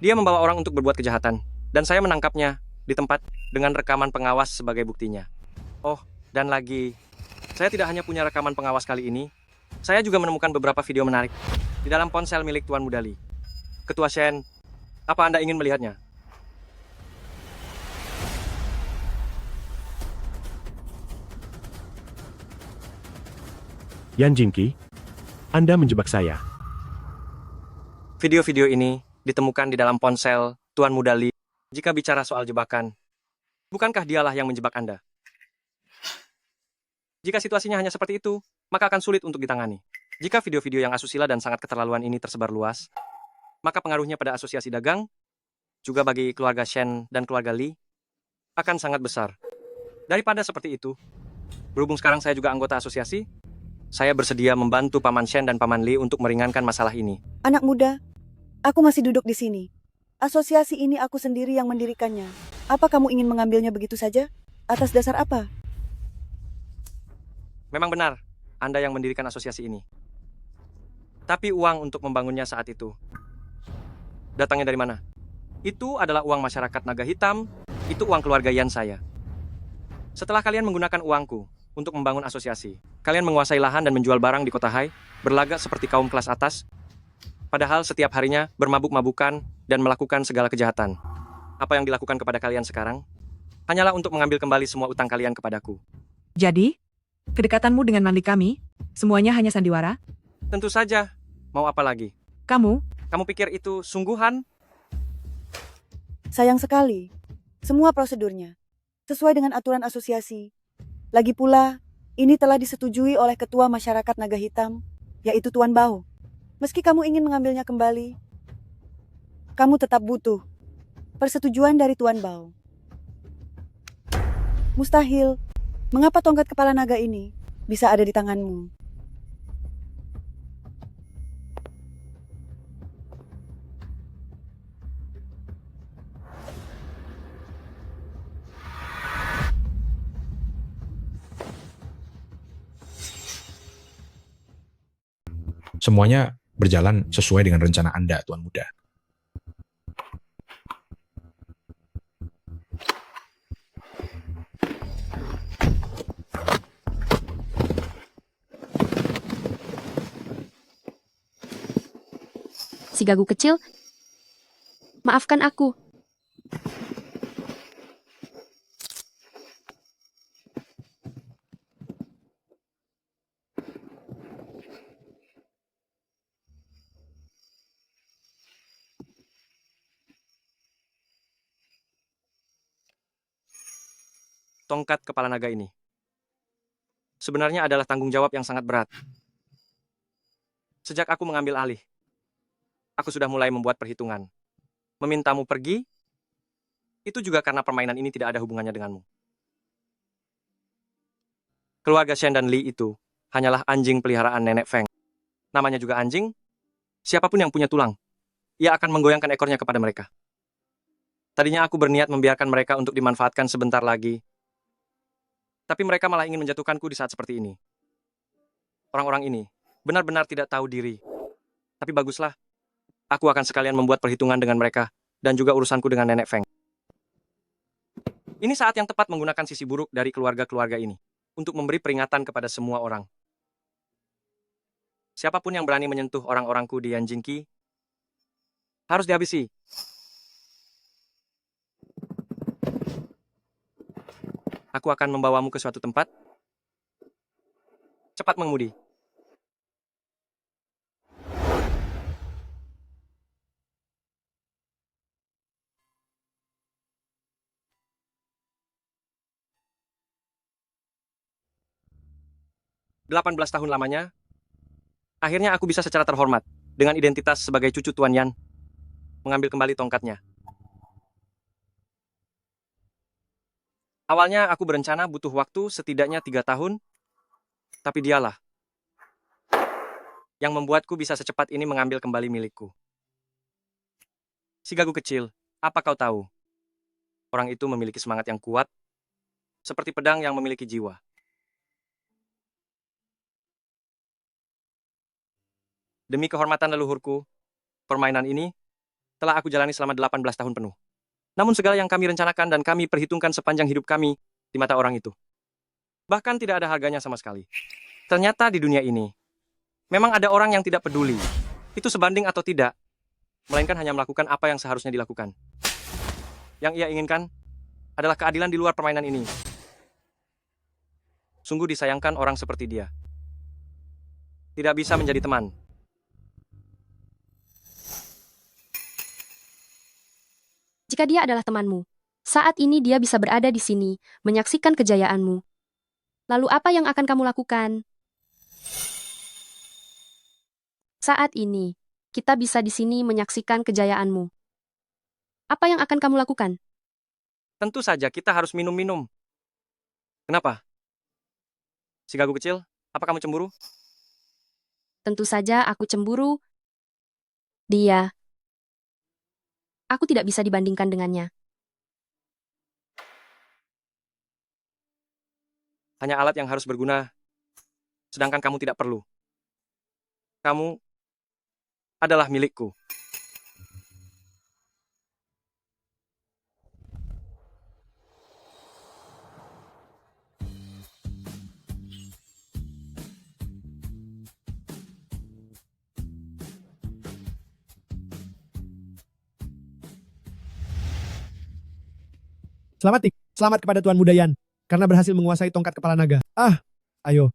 Dia membawa orang untuk berbuat kejahatan, dan saya menangkapnya di tempat dengan rekaman pengawas sebagai buktinya. Oh, dan lagi, saya tidak hanya punya rekaman pengawas kali ini, saya juga menemukan beberapa video menarik di dalam ponsel milik Tuan Mudali. Ketua Shen, apa Anda ingin melihatnya? Yan Jingki, Anda menjebak saya. Video-video ini ditemukan di dalam ponsel Tuan Mudali. Jika bicara soal jebakan, bukankah dialah yang menjebak Anda? Jika situasinya hanya seperti itu, maka akan sulit untuk ditangani. Jika video-video yang asusila dan sangat keterlaluan ini tersebar luas, maka pengaruhnya pada asosiasi dagang, juga bagi keluarga Shen dan keluarga Li, akan sangat besar. Daripada seperti itu, berhubung sekarang saya juga anggota asosiasi, saya bersedia membantu Paman Shen dan Paman Li untuk meringankan masalah ini. Anak muda, aku masih duduk di sini. Asosiasi ini aku sendiri yang mendirikannya. Apa kamu ingin mengambilnya begitu saja? Atas dasar apa? Memang benar, Anda yang mendirikan asosiasi ini. Tapi uang untuk membangunnya saat itu, datangnya dari mana? Itu adalah uang masyarakat naga hitam, itu uang keluarga Yan saya. Setelah kalian menggunakan uangku untuk membangun asosiasi, kalian menguasai lahan dan menjual barang di kota Hai, berlagak seperti kaum kelas atas, padahal setiap harinya bermabuk-mabukan dan melakukan segala kejahatan. Apa yang dilakukan kepada kalian sekarang? Hanyalah untuk mengambil kembali semua utang kalian kepadaku. Jadi, kedekatanmu dengan Manli kami, semuanya hanya sandiwara? Tentu saja. Mau apa lagi? Kamu pikir itu sungguhan? Sayang sekali. Semua prosedurnya sesuai dengan aturan asosiasi. Lagi pula, ini telah disetujui oleh Ketua Masyarakat Naga Hitam, yaitu Tuan Bao. Meski kamu ingin mengambilnya kembali, kamu tetap butuh persetujuan dari Tuan Bao. Mustahil. Mengapa tongkat kepala naga ini bisa ada di tanganmu? Semuanya berjalan sesuai dengan rencana Anda, Tuan Muda. Si gagu kecil, maafkan aku. tongkat kepala naga ini sebenarnya adalah tanggung jawab yang sangat berat. Sejak aku mengambil alih, aku sudah mulai membuat perhitungan. Memintamu pergi, itu juga karena permainan ini tidak ada hubungannya denganmu. Keluarga Shen dan Li itu hanyalah anjing peliharaan Nenek Feng. Namanya juga anjing, siapapun yang punya tulang, ia akan menggoyangkan ekornya kepada mereka. Tadinya aku berniat membiarkan mereka untuk dimanfaatkan sebentar lagi, tapi mereka malah ingin menjatuhkanku di saat seperti ini. Orang-orang ini benar-benar tidak tahu diri. Tapi baguslah, aku akan sekalian membuat perhitungan dengan mereka dan juga urusanku dengan Nenek Feng. Ini saat yang tepat menggunakan sisi buruk dari keluarga-keluarga ini untuk memberi peringatan kepada semua orang. Siapapun yang berani menyentuh orang-orangku di Yanjingqi harus dihabisi. Aku akan membawamu ke suatu tempat. Cepat mengemudi. "18 tahun lamanya, akhirnya aku bisa secara terhormat, dengan identitas sebagai cucu Tuan Yan, mengambil kembali tongkatnya. Awalnya aku berencana butuh waktu setidaknya 3 tahun, tapi dialah yang membuatku bisa secepat ini mengambil kembali milikku. Si gagu kecil, apa kau tahu? Orang itu memiliki semangat yang kuat, seperti pedang yang memiliki jiwa. Demi kehormatan leluhurku, permainan ini telah aku jalani selama 18 tahun penuh. Namun segala yang kami rencanakan dan kami perhitungkan sepanjang hidup kami di mata orang itu, bahkan tidak ada harganya sama sekali. Ternyata di dunia ini, memang ada orang yang tidak peduli, itu sebanding atau tidak, melainkan hanya melakukan apa yang seharusnya dilakukan. Yang ia inginkan adalah keadilan di luar permainan ini. Sungguh disayangkan orang seperti dia. Tidak bisa menjadi teman. Jika dia adalah temanmu, saat ini dia bisa berada di sini, menyaksikan kejayaanmu. Lalu apa yang akan kamu lakukan? Saat ini, kita bisa di sini menyaksikan kejayaanmu. Apa yang akan kamu lakukan? Tentu saja kita harus minum-minum. Kenapa? Si gagu kecil, apa kamu cemburu? Tentu saja aku cemburu. Dia. Aku tidak bisa dibandingkan dengannya. Hanya alat yang harus berguna, sedangkan kamu tidak perlu. Kamu adalah milikku. Selamat kepada Tuan Muda Yan, karena berhasil menguasai tongkat kepala naga. Ayo.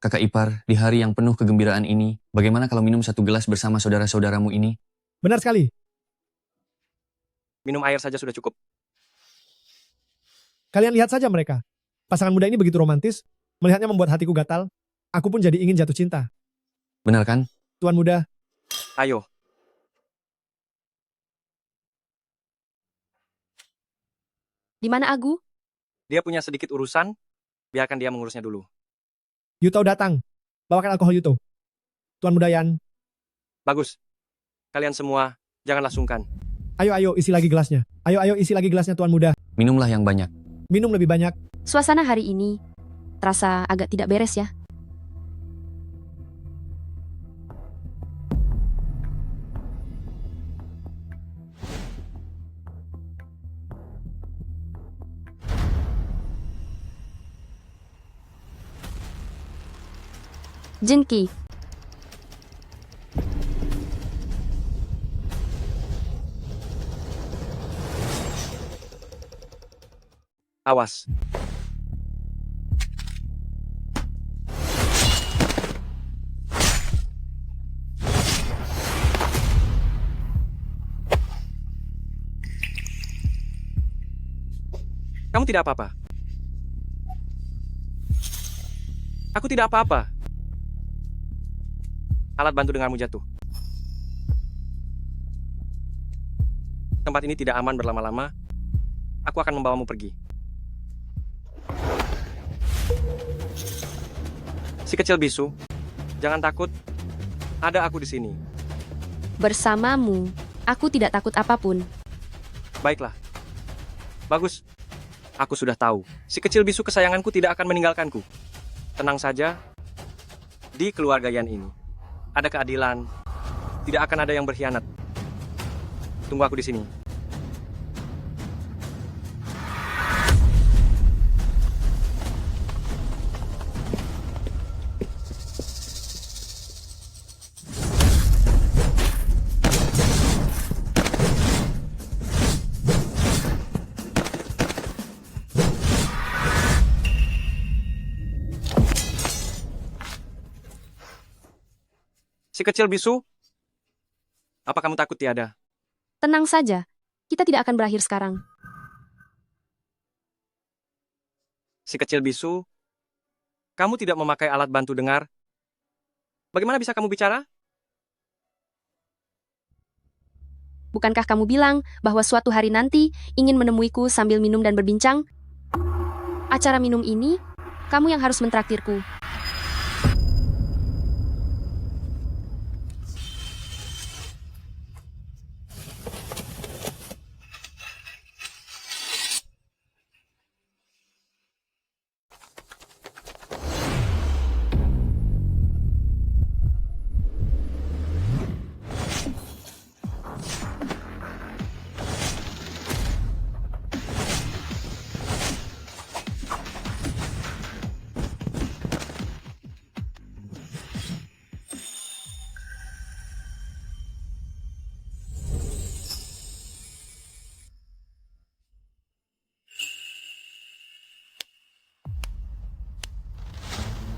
Kakak ipar, di hari yang penuh kegembiraan ini, bagaimana kalau minum satu gelas bersama saudara-saudaramu ini? Benar sekali. Minum air saja sudah cukup. Kalian lihat saja mereka. Pasangan muda ini begitu romantis, melihatnya membuat hatiku gatal. Aku pun jadi ingin jatuh cinta. Benar kan? Tuan Muda. Ayo. Di mana Agu? Dia punya sedikit urusan, biarkan dia mengurusnya dulu. Yuto datang. Bawakan alkohol Yuto. Tuan Muda Yan. Bagus. Kalian semua, janganlah sungkan. Ayo, isi lagi gelasnya. Ayo, isi lagi gelasnya Tuan Muda. Minumlah yang banyak. Minum lebih banyak. Suasana hari ini terasa agak tidak beres ya. Jengki. Awas. Kamu tidak apa-apa. Aku tidak apa-apa. Alat bantu dengarmu jatuh. Tempat ini tidak aman berlama-lama. Aku akan membawamu pergi. Si kecil bisu, jangan takut. Ada aku di sini. Bersamamu, aku tidak takut apapun. Baiklah. Bagus. Aku sudah tahu. Si kecil bisu kesayanganku tidak akan meninggalkanku. Tenang saja. Di keluarga Yan ini ada keadilan. Tidak akan ada yang berkhianat. Tunggu aku di sini. Si kecil bisu, apa kamu takut tiada? Tenang saja, kita tidak akan berakhir sekarang. Si kecil bisu, kamu tidak memakai alat bantu dengar. Bagaimana bisa kamu bicara? Bukankah kamu bilang bahwa suatu hari nanti ingin menemuiku sambil minum dan berbincang? Acara minum ini, kamu yang harus mentraktirku.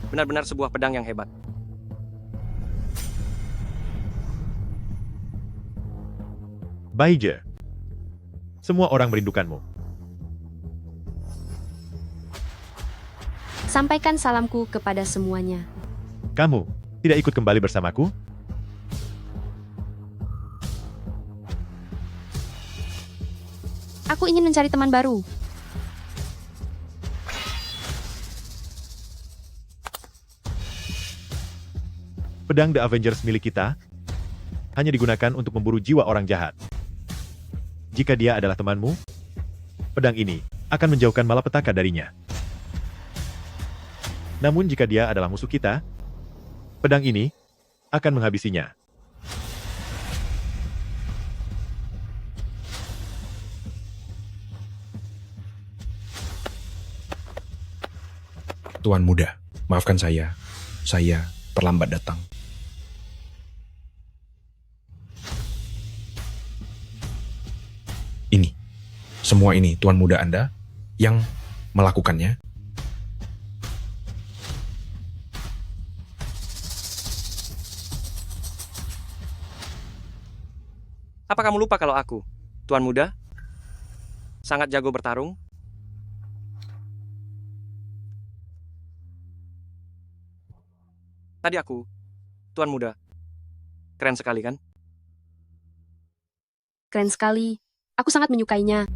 Benar-benar sebuah pedang yang hebat. Baije. Semua orang merindukanmu. Sampaikan salamku kepada semuanya. Kamu tidak ikut kembali bersamaku? Aku ingin mencari teman baru. Pedang The Avengers milik kita hanya digunakan untuk memburu jiwa orang jahat. Jika dia adalah temanmu, pedang ini akan menjauhkan malapetaka darinya. Namun jika dia adalah musuh kita, pedang ini akan menghabisinya. Tuan muda, maafkan saya terlambat datang. Ini, semua ini Tuan muda Anda yang melakukannya. Apa kamu lupa kalau aku, Tuan Muda, sangat jago bertarung? Tadi aku, Tuan Muda, keren sekali kan? Keren sekali. Aku sangat menyukainya.